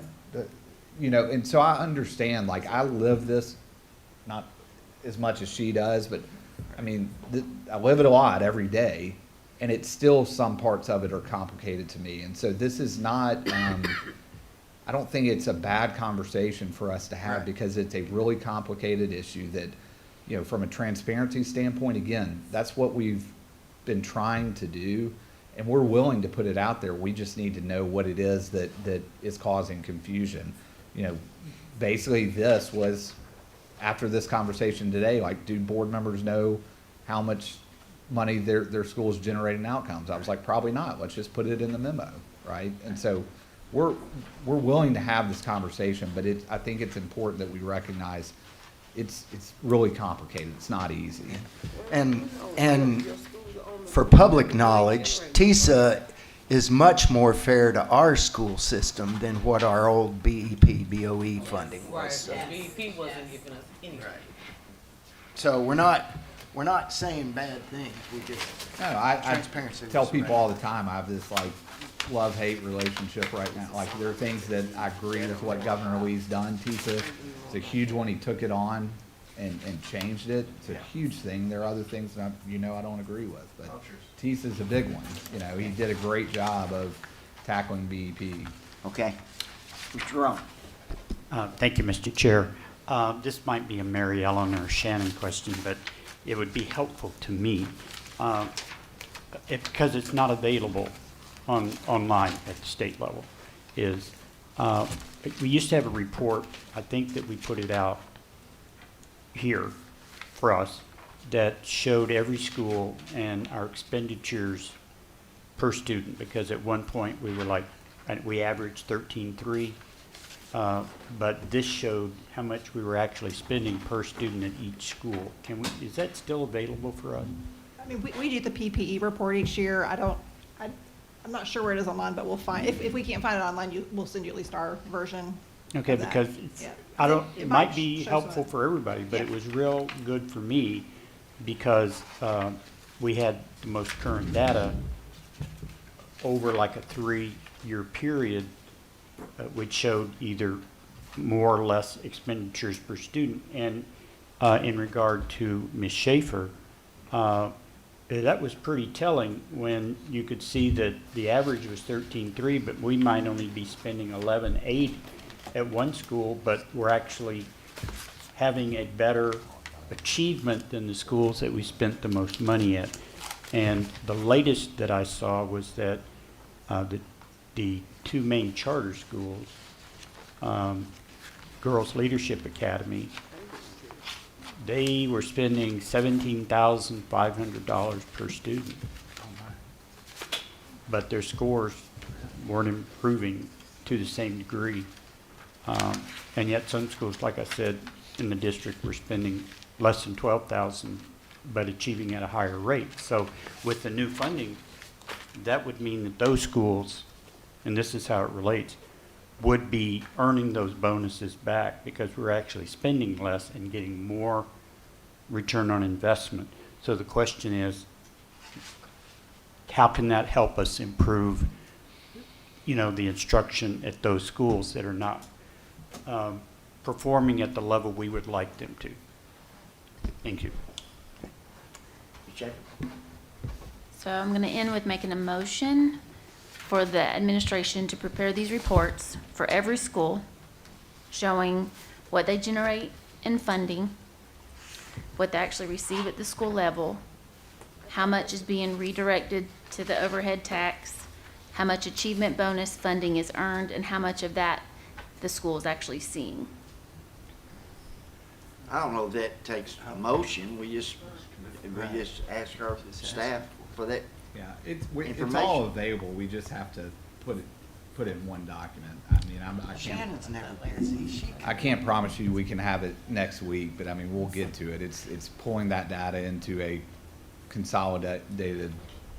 you know, and so I understand, like, I live this, not as much as she does, but, I mean, I live it a lot every day, and it's still, some parts of it are complicated to me, and so this is not, I don't think it's a bad conversation for us to have, Right. because it's a really complicated issue that, you know, from a transparency standpoint, again, that's what we've been trying to do, and we're willing to put it out there. We just need to know what it is that is causing confusion. You know, basically this was, after this conversation today, like, do board members know how much money their school is generating outcomes? I was like, probably not. Let's just put it in the memo, right? And so we're willing to have this conversation, but I think it's important that we recognize it's really complicated. It's not easy. And for public knowledge, TISA is much more fair to our school system than what our old BEP, BOE funding was. So- BEP wasn't giving us anything. So we're not saying bad things, we just, No, I transparency. tell was people right. all the time, I have this like love-hate relationship right now. Like, there are things that I agree with what Governor Lee's done. TISA, it's a huge one. He took it on and changed it. It's a huge thing. There are other things that I don't agree with, but TISA's a big one. You know, he did a great job of tackling BEP. Okay. Mr. Rowan. Thank you, Mr. Chair. This might be a Mary Ellen or Shannon question, but it would be helpful to me because it's not available online at the state level. We used to have a report, I think that we put it out here for us, that showed every school and our expenditures per student, because at one point we were like, we averaged 13.3. But this showed how much we were actually spending per student at each school. Is that still available for us? I mean, we do the PPE report each year. I'm not sure where it is online, but we'll find, if we can't find it online, we'll send you at least our version. Okay, of that. because Yeah. it might be show some helpful of it. for everybody, but it Yeah. was real good for me because we had the most current data over like a 3-year period, which showed either more or less expenditures per student. And in regard to Ms. Schaefer, that was pretty telling when you could see that the average was 13.3, but we might only be spending 11.8 at one school, but we're actually having a better achievement than the schools that we spent the most money at. And the latest that I saw was that the two main charter schools, Girls Leadership Academy, they were spending $17,500 per student. But their scores weren't improving to the same degree. And yet some schools, like I said, in the district were spending less than $12,000, but achieving at a higher rate. So with the new funding, that would mean that those schools, and this is how it relates, would be earning those bonuses back because we're actually spending less and getting more return on investment. So the question is, how can that help us improve, the instruction at those schools that are not performing at the level we would like them to? Thank you. So I'm going to end with making a motion for the administration to prepare these reports for every school, showing what they generate in funding, what they actually receive at the school level, how much is being redirected to the overhead tax, how much achievement bonus funding is earned, and how much of that the school is actually seeing. I don't know if that takes a motion. We just ask our staff for that. Yeah, it's information. all available. We just have to put it in one document. I mean, Shannon's never busy. I can't promise you we can have it next week, but I mean, we'll get to it. It's pulling that data into a consolidated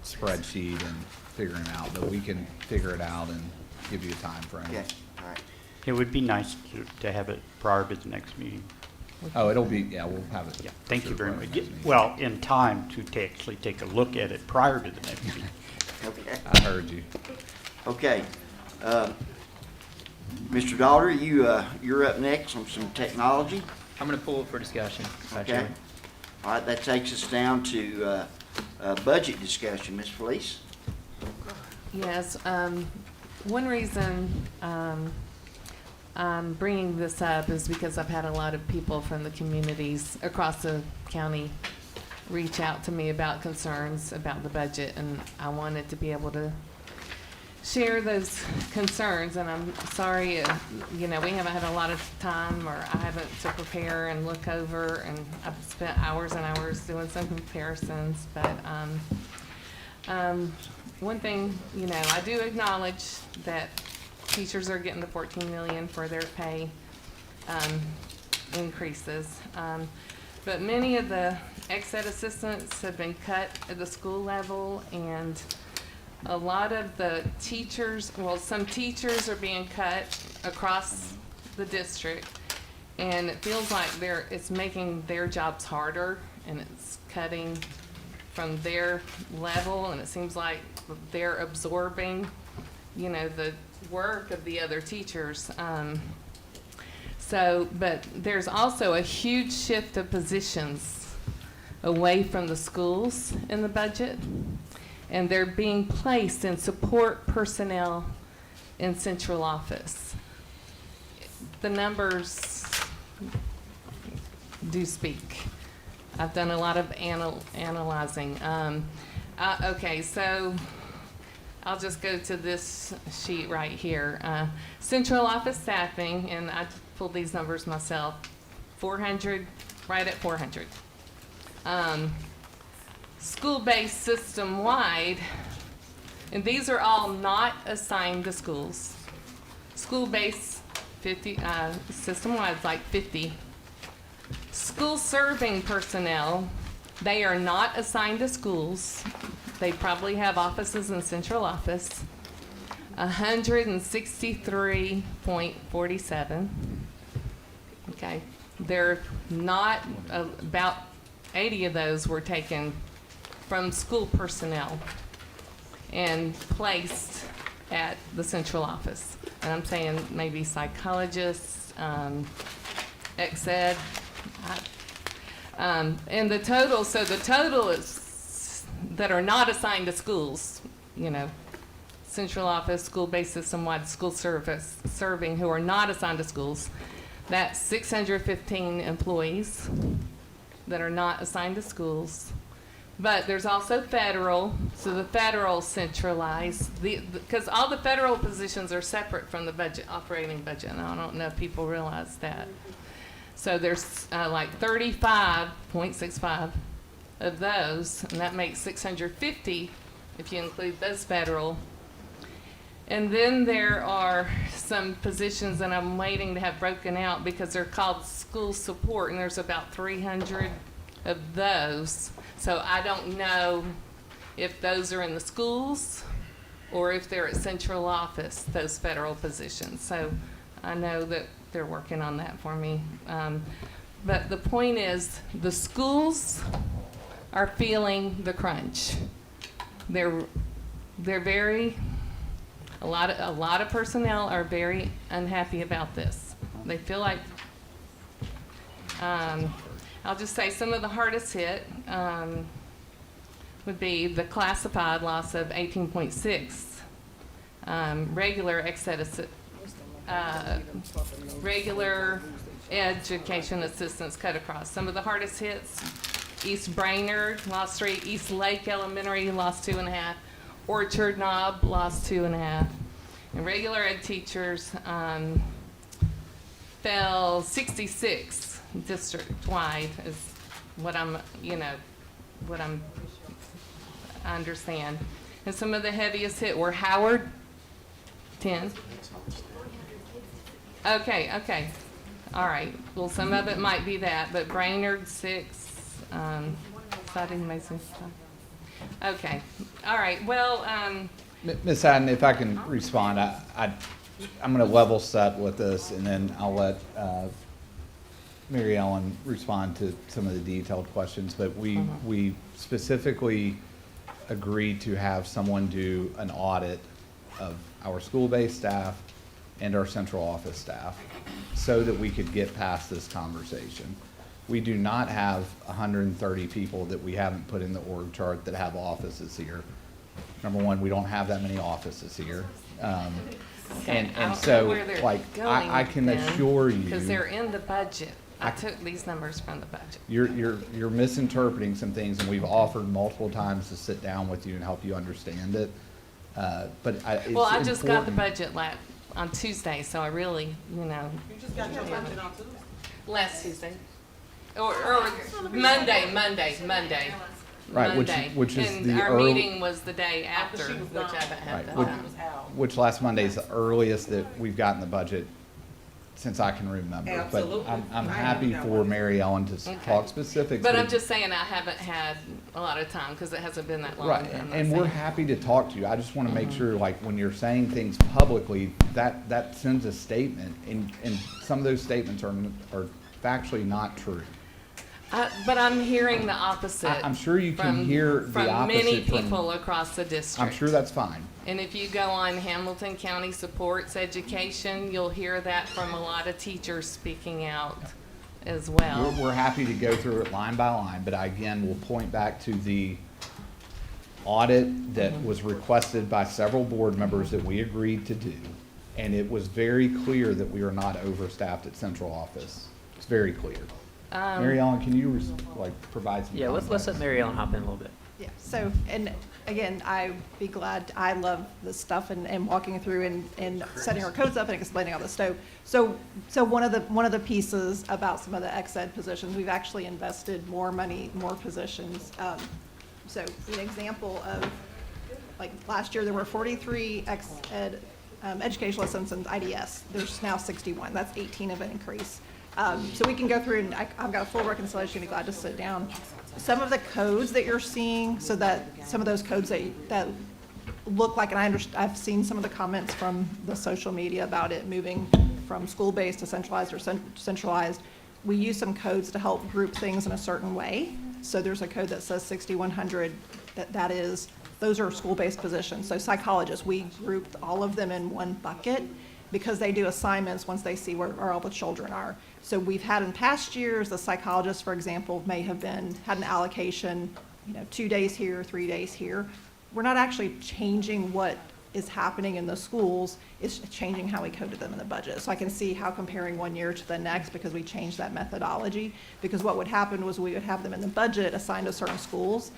spreadsheet and figuring it out, but we can figure it out and give you a time frame. Okay, all right. It would be nice to have it prior to the next meeting. Oh, we'll have it. Yeah, thank you very much. Well, in time to actually take a look at it prior to the next meeting. Okay. I heard you. Okay. Mr. Daughter, you're up next on some technology. I'm going to pull it for discussion. Okay. All right, that takes us down to budget discussion. Ms. Felice? Yes, one reason I'm bringing this up is because I've had a lot of people from the communities across the county reach out to me about concerns about the budget, and I wanted to be able to share those concerns. And I'm sorry, we haven't had a lot of time, or I haven't to prepare and look over, and I've spent hours and hours doing some comparisons. But one thing, I do acknowledge that teachers are getting the $14 million for their pay increases. But many of the ex-ed assistants have been cut at the school level, and a lot of the teachers, some teachers are being cut across the district, and it feels like it's making their jobs harder, and it's cutting from their level, and it seems like they're absorbing, the work of the other teachers. But there's also a huge shift of positions away from the schools in the budget, and they're being placed in support personnel in central office. The numbers do speak. I've done a lot of analyzing. Okay, so I'll just go to this sheet right here. Central office staffing, and I pulled these numbers myself, 400, right at 400. School-based system-wide, and these are all not assigned to schools. School-based 50, system-wide is like 50. School-serving personnel, they are not assigned to schools. They probably have offices in central office. 163.47. Okay, they're not, about 80 of those were taken from school personnel and placed at the central office. And I'm saying maybe psychologists, ex-ed, and the total, so the total is that are not assigned to schools, central office, school-based system-wide school serving who are not assigned to schools, that's 615 employees that are not assigned to schools. But there's also federal, so the federal centralized, because all the federal positions are separate from the budget, operating budget, and I don't know if people realize that. So there's like 35.65 of those, and that makes 650 if you include those federal. And then there are some positions that I'm waiting to have broken out because they're called school support, and there's about 300 of those. So I don't know if those are in the schools or if they're at central office, those federal positions. So I know that they're working on that for me. But the point is, the schools are feeling the crunch. They're very, a lot of personnel are very unhappy about this. They feel like, I'll just say some of the hardest hit would be the classified loss of 18.6, regular regular education assistants cut across. Some of the hardest hits: East Brainerd lost 3, East Lake Elementary lost 2.5, Orchard Knob lost 2.5, and regular ed teachers fell 66 district-wide is what I understand. And some of the heaviest hit were Howard, 10. Okay. All right. Well, some of it might be that, but Brainerd, 6. Okay. All right. Well, Ms. Haddon, if I can respond, I'm going to level set with this, and then I'll let Mary Ellen respond to some of the detailed questions. But we specifically agreed to have someone do an audit of our school-based staff and our central office staff so that we could get past this conversation. We do not have 130 people that we haven't put in the org chart that have offices here. Number one, we don't have that many offices here. And so, like, I can assure you. Because they're in the budget. I took these numbers from the budget. You're misinterpreting some things, and we've offered multiple times to sit down with you and help you understand it. But it's Well, I just got the important. budget on Tuesday, so I really, You just got your budget on Tuesday. last Tuesday. Or Monday. Right, Monday. which is And the our early- meeting was the day after, which I haven't had Right, that. which last Monday is the earliest that we've gotten the budget since I can remember. Absolutely. But I'm I happy know that for one. Mary Ellen to Okay. talk specifics. But I'm with- just saying I haven't had a lot of time because it hasn't been that long. Right, I'm not and we're saying- happy to talk to you. I just want to make Mm-hmm. sure, like, when you're saying things publicly, that sends a statement, and some of those statements are factually not true. But I'm hearing the opposite. I'm sure you can hear the from opposite many from- people across the district. I'm sure that's fine. And if you go on Hamilton County Supports Education, you'll hear that from a lot of teachers speaking out as well. We're happy to go through it line by line, but again, we'll point back to the audit that was requested by several board members that we agreed to do. And it was very clear that we are not overstaffed at central office. It's very clear. Mary Ellen, can you provide some Yeah, let's context? let Mary Ellen hop in a little bit. Yeah, so, and again, I'd be glad, I love this stuff and walking through and setting our codes up and explaining all this stuff. So one of the pieces about some of the ex-ed positions, we've actually invested more money, more positions. So an example of, like, last year there were 43 ex-ed educational assistants IDS. There's now 61. That's 18 of an increase. So we can go through, and I've got a full reconciliation, I'd be glad to sit down. Some of the codes that you're seeing, so that some of those codes that look like, and I've seen some of the comments from the social media about it moving from school-based to centralized or centralized. We use some codes to help group things in a certain way. So there's a code that says 6100, those are school-based positions. So psychologists, we grouped all of them in one bucket because they do assignments once they see where all the children are. So we've had in past years, the psychologist, for example, may have had an allocation, 2 days here, 3 days here. We're not actually changing what is happening in the schools, it's changing how we coded them in the budget. So I can see how comparing one year to the next, because we changed that methodology, because what would happen was we would have them in the budget assigned to certain schools.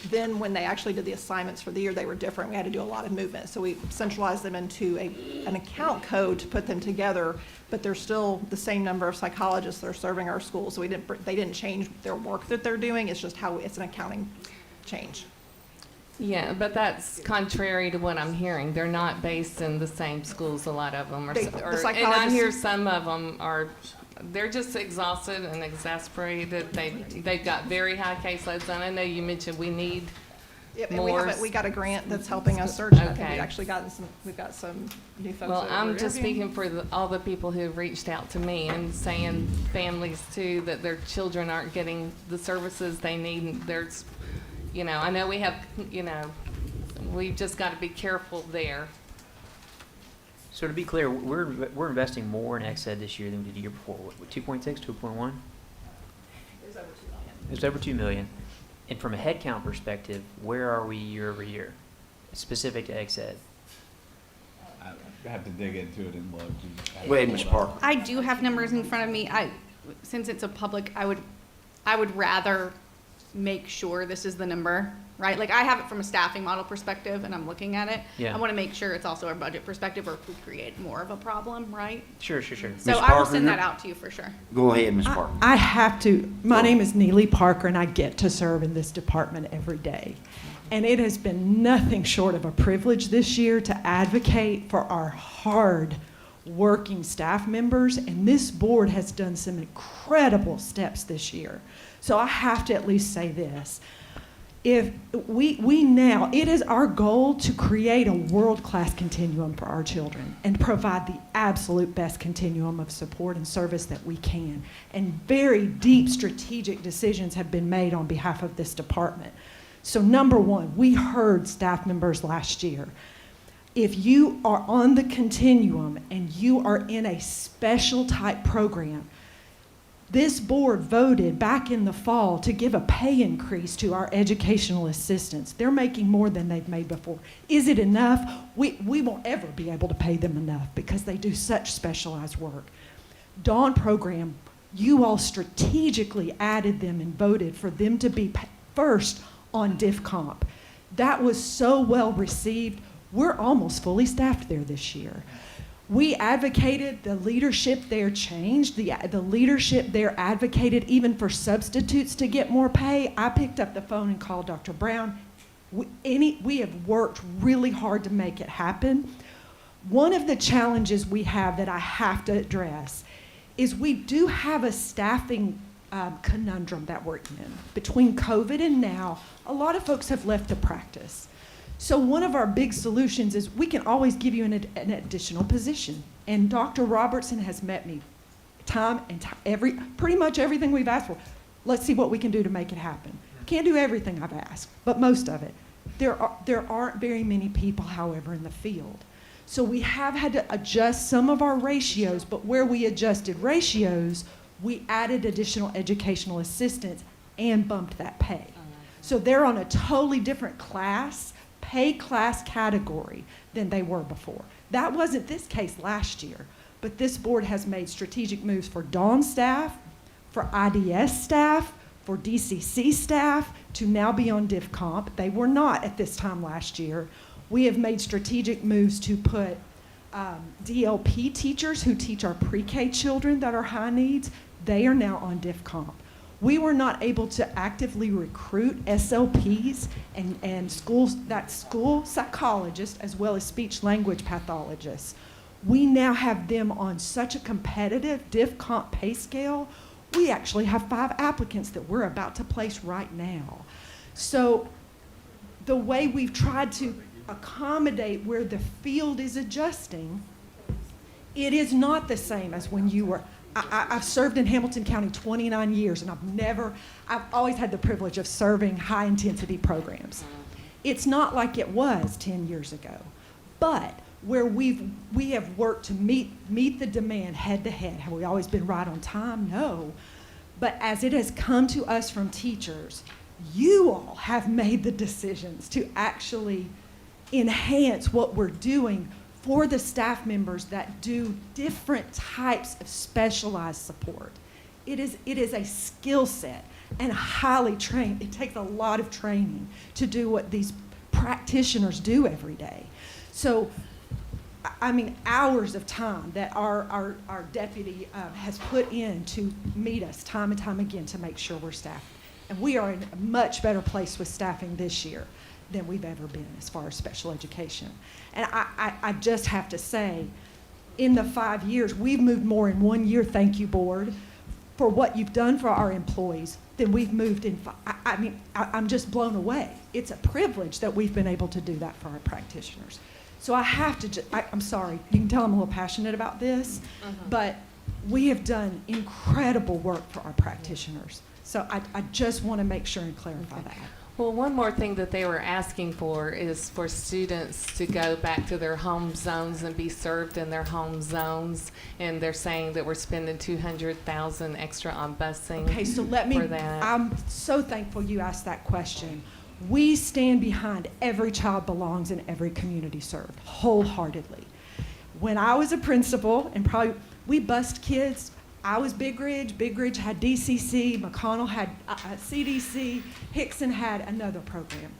Then when they actually did the assignments for the year, they were different. We had to do a lot of movement. So we centralized them into an account code to put them together, but there's still the same number of psychologists that are serving our schools. So they didn't change their work that they're doing. It's just how it's an accounting change. Yeah, but that's contrary to what I'm hearing. They're not based in the same schools, a lot of them are. And I hear some of them they're just exhausted and exasperated. They've got very high caseloads, and I know you mentioned we need more. We got a grant that's helping us search. I think Okay. we've got some new folks. Well, that I'm we're just interviewing. speaking for all the people who've reached out to me and saying families too, that their children aren't getting the services they need. And there's, I know we have, we've just got to be careful there. So to be clear, we're investing more in ex-ed this year than we did the year before. What, 2.6, 2.1? It's over 2 million. And from a headcount perspective, where are we year over year, specific to ex-ed? I have to dig into it and look. Go ahead, Ms. Parker. I do have numbers in front of me. Since it's a public, I would rather make sure this is the number, right? Like, I have it from a staffing model perspective, and I'm looking at it. Yeah. I want to make sure it's also our budget perspective, or if we create more of a problem, right? Sure. So Ms. I will Parker, send that out to you for sure. Go ahead, Ms. Parker. I have to, my name is Neely Parker, and I get to serve in this department every day. And it has been nothing short of a privilege this year to advocate for our hard-working staff members, and this board has done some incredible steps this year. So I have to at least say this. If we now, it is our goal to create a world-class continuum for our children and provide the absolute best continuum of support and service that we can. And very deep strategic decisions have been made on behalf of this department. So number one, we heard staff members last year. if you are on the continuum and you are in a special type program, this board voted back in the fall to give a pay increase to our educational assistants. They're making more than they've made before. Is it enough? We won't ever be able to pay them enough because they do such specialized work. Dawn program, you all strategically added them and voted for them to be first on diff comp. That was so well received. We're almost fully staffed there this year. We advocated, the leadership there changed. The leadership there advocated even for substitutes to get more pay. I picked up the phone and called Dr. Brown. We have worked really hard to make it happen. One of the challenges we have that I have to address is we do have a staffing conundrum that we're in. Between COVID and now, a lot of folks have left the practice. So one of our big solutions is we can always give you an additional position. And Dr. Robertson has met me pretty much everything we've asked for. Let's see what we can do to make it happen. Can't do everything I've asked, but most of it. There aren't very many people, however, in the field. So we have had to adjust some of our ratios, but where we adjusted ratios, we added additional educational assistants and bumped that pay. So they're on a totally different pay class category than they were before. That wasn't this case last year, but this board has made strategic moves for Dawn staff, for IDS staff, for DCC staff to now be on diff comp. They were not at this time last year. We have made strategic moves to put DLP teachers who teach our pre-K children that are high needs, they are now on diff comp. We were not able to actively recruit SLPs and school psychologists as well as speech language pathologists. We now have them on such a competitive diff comp pay scale. We actually have 5 applicants that we're about to place right now. So the way we've tried to accommodate where the field is adjusting, it is not the same as when you were. I've served in Hamilton County 29 years, and I've always had the privilege of serving high-intensity programs. It's not like it was 10 years ago, but where we have worked to meet the demand head-to-head. Have we always been right on time? No. But as it has come to us from teachers, you all have made the decisions to actually enhance what we're doing for the staff members that do different types of specialized support. It is a skill set and highly trained. It takes a lot of training to do what these practitioners do every day. So, I mean, hours of time that our deputy has put in to meet us time and time again to make sure we're staffed. And we are in a much better place with staffing this year than we've ever been as far as special education. And I just have to say, in the 5 years, we've moved more in 1 year, thank you, board, for what you've done for our employees than we've moved in. I'm just blown away. It's a privilege that we've been able to do that for our practitioners. So I have to, I'm sorry, you can tell I'm a little passionate about this, but we have done incredible work for our practitioners. So I just want to make sure and clarify that. Well, one more thing that they were asking for is for students to go back to their home zones and be served in their home zones. And they're saying that we're spending $200,000 extra on busing. Okay, so for that. I'm so thankful you asked that question. We stand behind every child belongs in every community served, wholeheartedly. When I was a principal, and we bused kids. I was Big Ridge. Big Ridge had DCC. McConnell had CDC. Hickson had another program.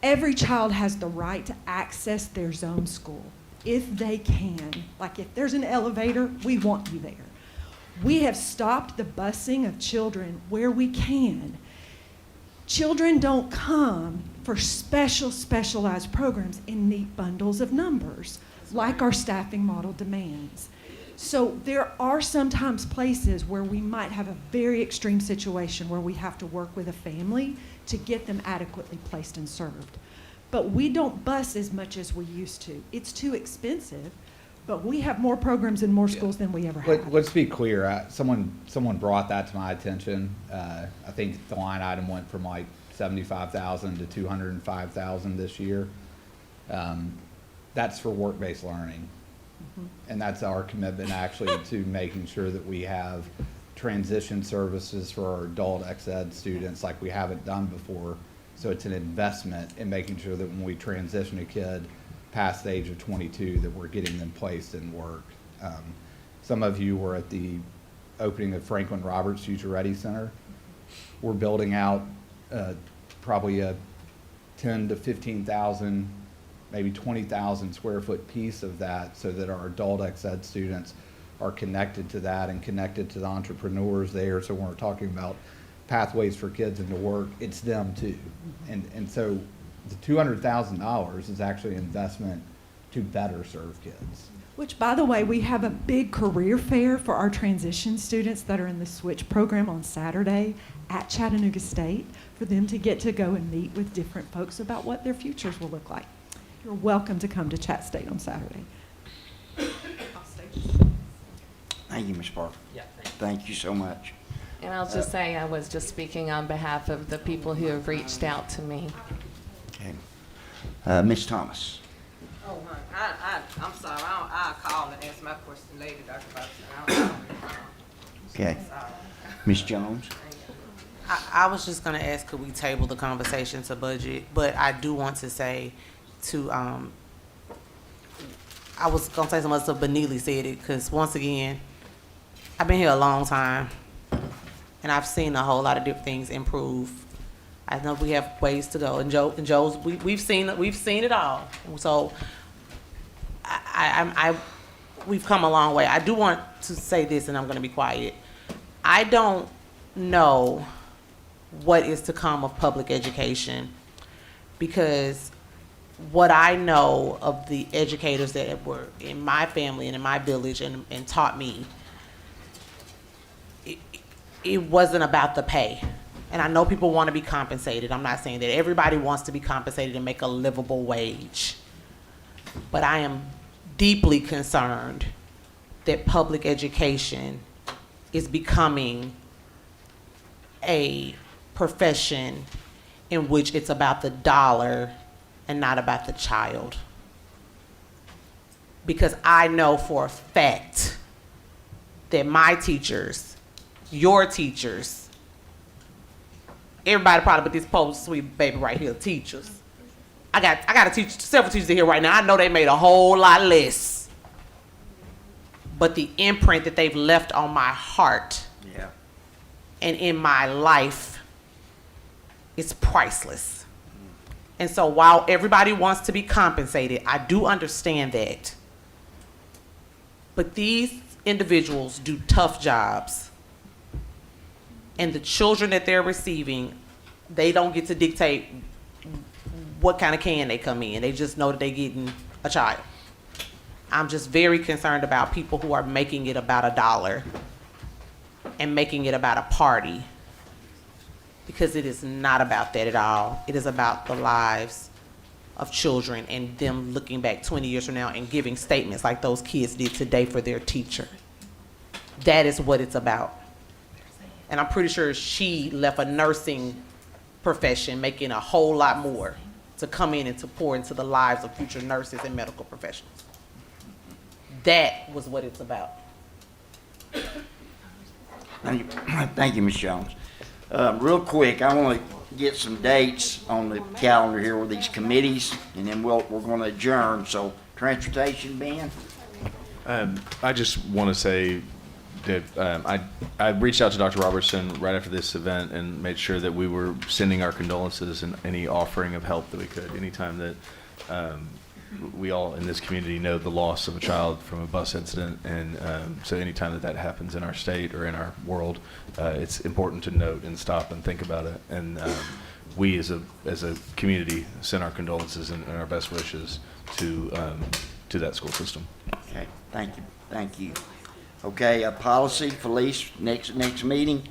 Every child has the right to access their zone school if they can. Like if there's an elevator, we want you there. We have stopped the busing of children where we can. Children don't come for specialized programs in neat bundles of numbers like our staffing model demands. So there are sometimes places where we might have a very extreme situation where we have to work with a family to get them adequately placed and served. But we don't bus as much as we used to. It's too expensive, but we have more programs in more schools than we ever had. Let's be clear. Someone brought that to my attention. I think the line item went from like $75,000 to $205,000 this year. that's for work-based learning. And that's our commitment actually to making sure that we have transition services for our adult ex-ed students like we haven't done before. So it's an investment in making sure that when we transition a kid past the age of 22, that we're getting them placed in work. Some of you were at the opening of Franklin Roberts Future Ready Center. We're building out probably a 10 to 15,000, maybe 20,000 square foot piece of that so that our adult ex-ed students are connected to that and connected to the entrepreneurs there. So when we're talking about pathways for kids into work, it's them too. And so the $200,000 is actually an investment to better serve kids. Which, by the way, we have a big career fair for our transition students that are in the Switch program on Saturday at Chattanooga State for them to get to go and meet with different folks about what their futures will look like. You're welcome to come to Chat State on Saturday. Thank you, Ms. Parker. Yeah, Thank you so much. And I'll just say, I was just speaking on behalf of the people who have reached out to me. Okay. Ms. Thomas. Oh, I'm sorry, I'll call and ask my question later, Dr. Bobson. Okay. Ms. Jones. I was just gonna ask, could we table the conversation to budget? But I do want to say to, I was gonna say something else, but Neely said it, because once again, I've been here a long time, and I've seen a whole lot of different things improve. I know we have ways to go, and Joe's, we've seen it all. So, we've come a long way. I do want to say this, and I'm gonna be quiet. I don't know what is to come of public education, because what I know of the educators that were in my family and in my village and taught me, it wasn't about the pay. And I know people want to be compensated. I'm not saying that everybody wants to be compensated and make a livable wage. But I am deeply concerned that public education is becoming a profession in which it's about the dollar and not about the child. Because I know for a fact that my teachers, your teachers, everybody probably but this post sweet baby right here, teachers. I got several teachers in here right now. I know they made a whole lot less. But the imprint that they've left on my heart and in my life is priceless. And so while everybody wants to be compensated, I do understand that. But these individuals do tough jobs. And the children that they're receiving, they don't get to dictate what kind of can they come in. They just know that they're getting a child. I'm just very concerned about people who are making it about $1 and making it about a party, because it is not about that at all. It is about the lives of children and them looking back 20 years from now and giving statements like those kids did today for their teacher. That is what it's about. And I'm pretty sure she left a nursing profession making a whole lot more to come in and to pour into the lives of future nurses and medical professionals. That was what it's about. Thank you, Ms. Jones. Real quick, I want to get some dates on the calendar here with these committees, and then we're going to adjourn. So, transportation, Ben? I just want to say that I reached out to Dr. Robertson right after this event and made sure that we were sending our condolences and any offering of help that we could. Anytime that we all in this community know the loss of a child from a bus incident, and so anytime that happens in our state or in our world, it's important to note and stop and think about it. And we as a community send our condolences and our best wishes to that school system. Okay, thank you. Okay, policy, Felice, next meeting?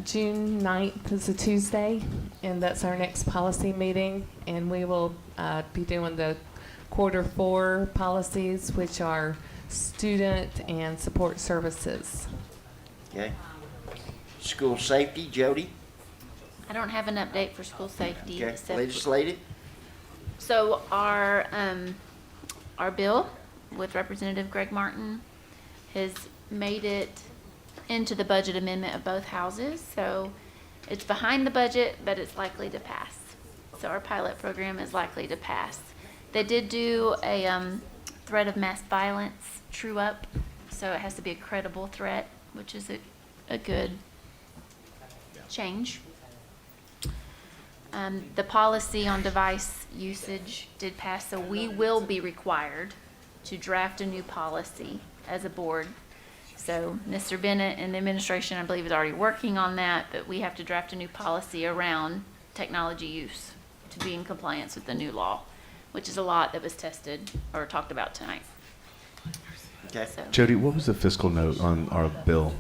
June 9th is a Tuesday, and that's our next policy meeting, and we will be doing the Q4 policies, which are student and support services. Okay. School safety, Jody? I don't have an update for school safety. Okay, except legislative? So our our bill with Representative Greg Martin has made it into the budget amendment of both houses. So it's behind the budget, but it's likely to pass. So our pilot program is likely to pass. They did do a threat of mass violence true up, so it has to be a credible threat, which is a good change. The policy on device usage did pass, so we will be required to draft a new policy as a board. So Mr. Bennett and the administration, I believe, is already working on that, but we have to draft a new policy around technology use to be in compliance with the new law, which is a lot that was tested or talked about tonight. Okay. So, Jody, what was the fiscal note on our bill?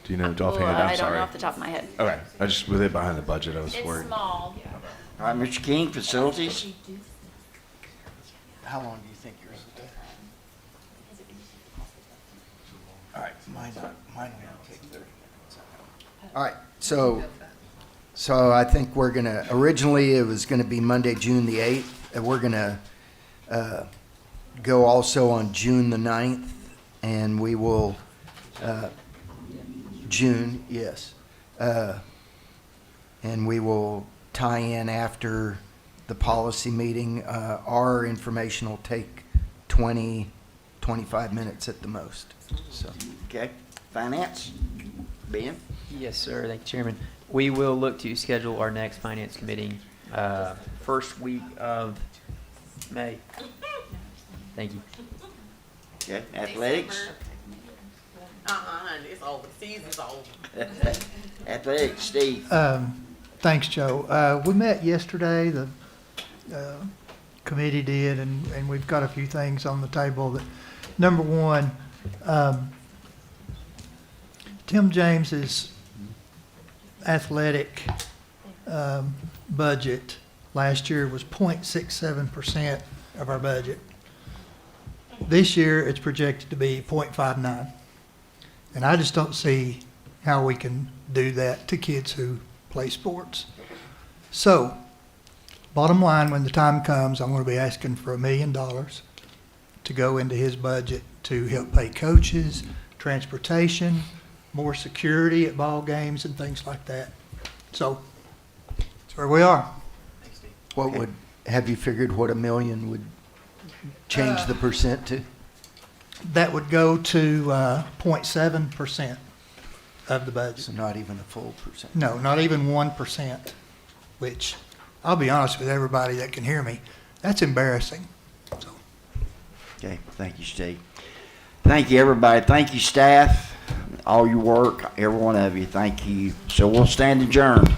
Do you know offhand? I'm I don't sorry. know off the top of my head. Okay, I just, with it behind the budget, I was It's worried. small. All right, Mr. King, facilities? How long do you think yours will take? All right, mine will take 30 minutes. All right, so I think we're gonna, originally it was gonna be Monday, June the 8th, and we're gonna go also on June the 9th, and we will, June, yes. And we will tie in after the policy meeting. Our information will take 20, 25 minutes at the most, so. Okay. Finance? Ben? Yes, sir. Thank you, Chairman. We will look to schedule our next finance committee first week of May. Thank you. Okay. Athletics? It's over, the season's over. Athletics, Steve? Thanks, Joe. We met yesterday, the committee did, and we've got a few things on the table. That, number one, Tim James's athletic budget last year was 0.67% of our budget. This year, it's projected to be 0.59. And I just don't see how we can do that to kids who play sports. So, bottom line, when the time comes, I'm going to be asking for $1 million to go into his budget to help pay coaches, transportation, more security at ball games and things like that. So, that's where we are. What would, have you figured what $1 million would change the percent to? That would go to 0.7% of the budget. So not even a full percent? No, not even 1%, which, I'll be honest with everybody that can hear me, that's embarrassing. So. Okay, thank you, Steve. Thank you, everybody. Thank you, staff, all your work, every one of you. Thank you. So we'll stand adjourned.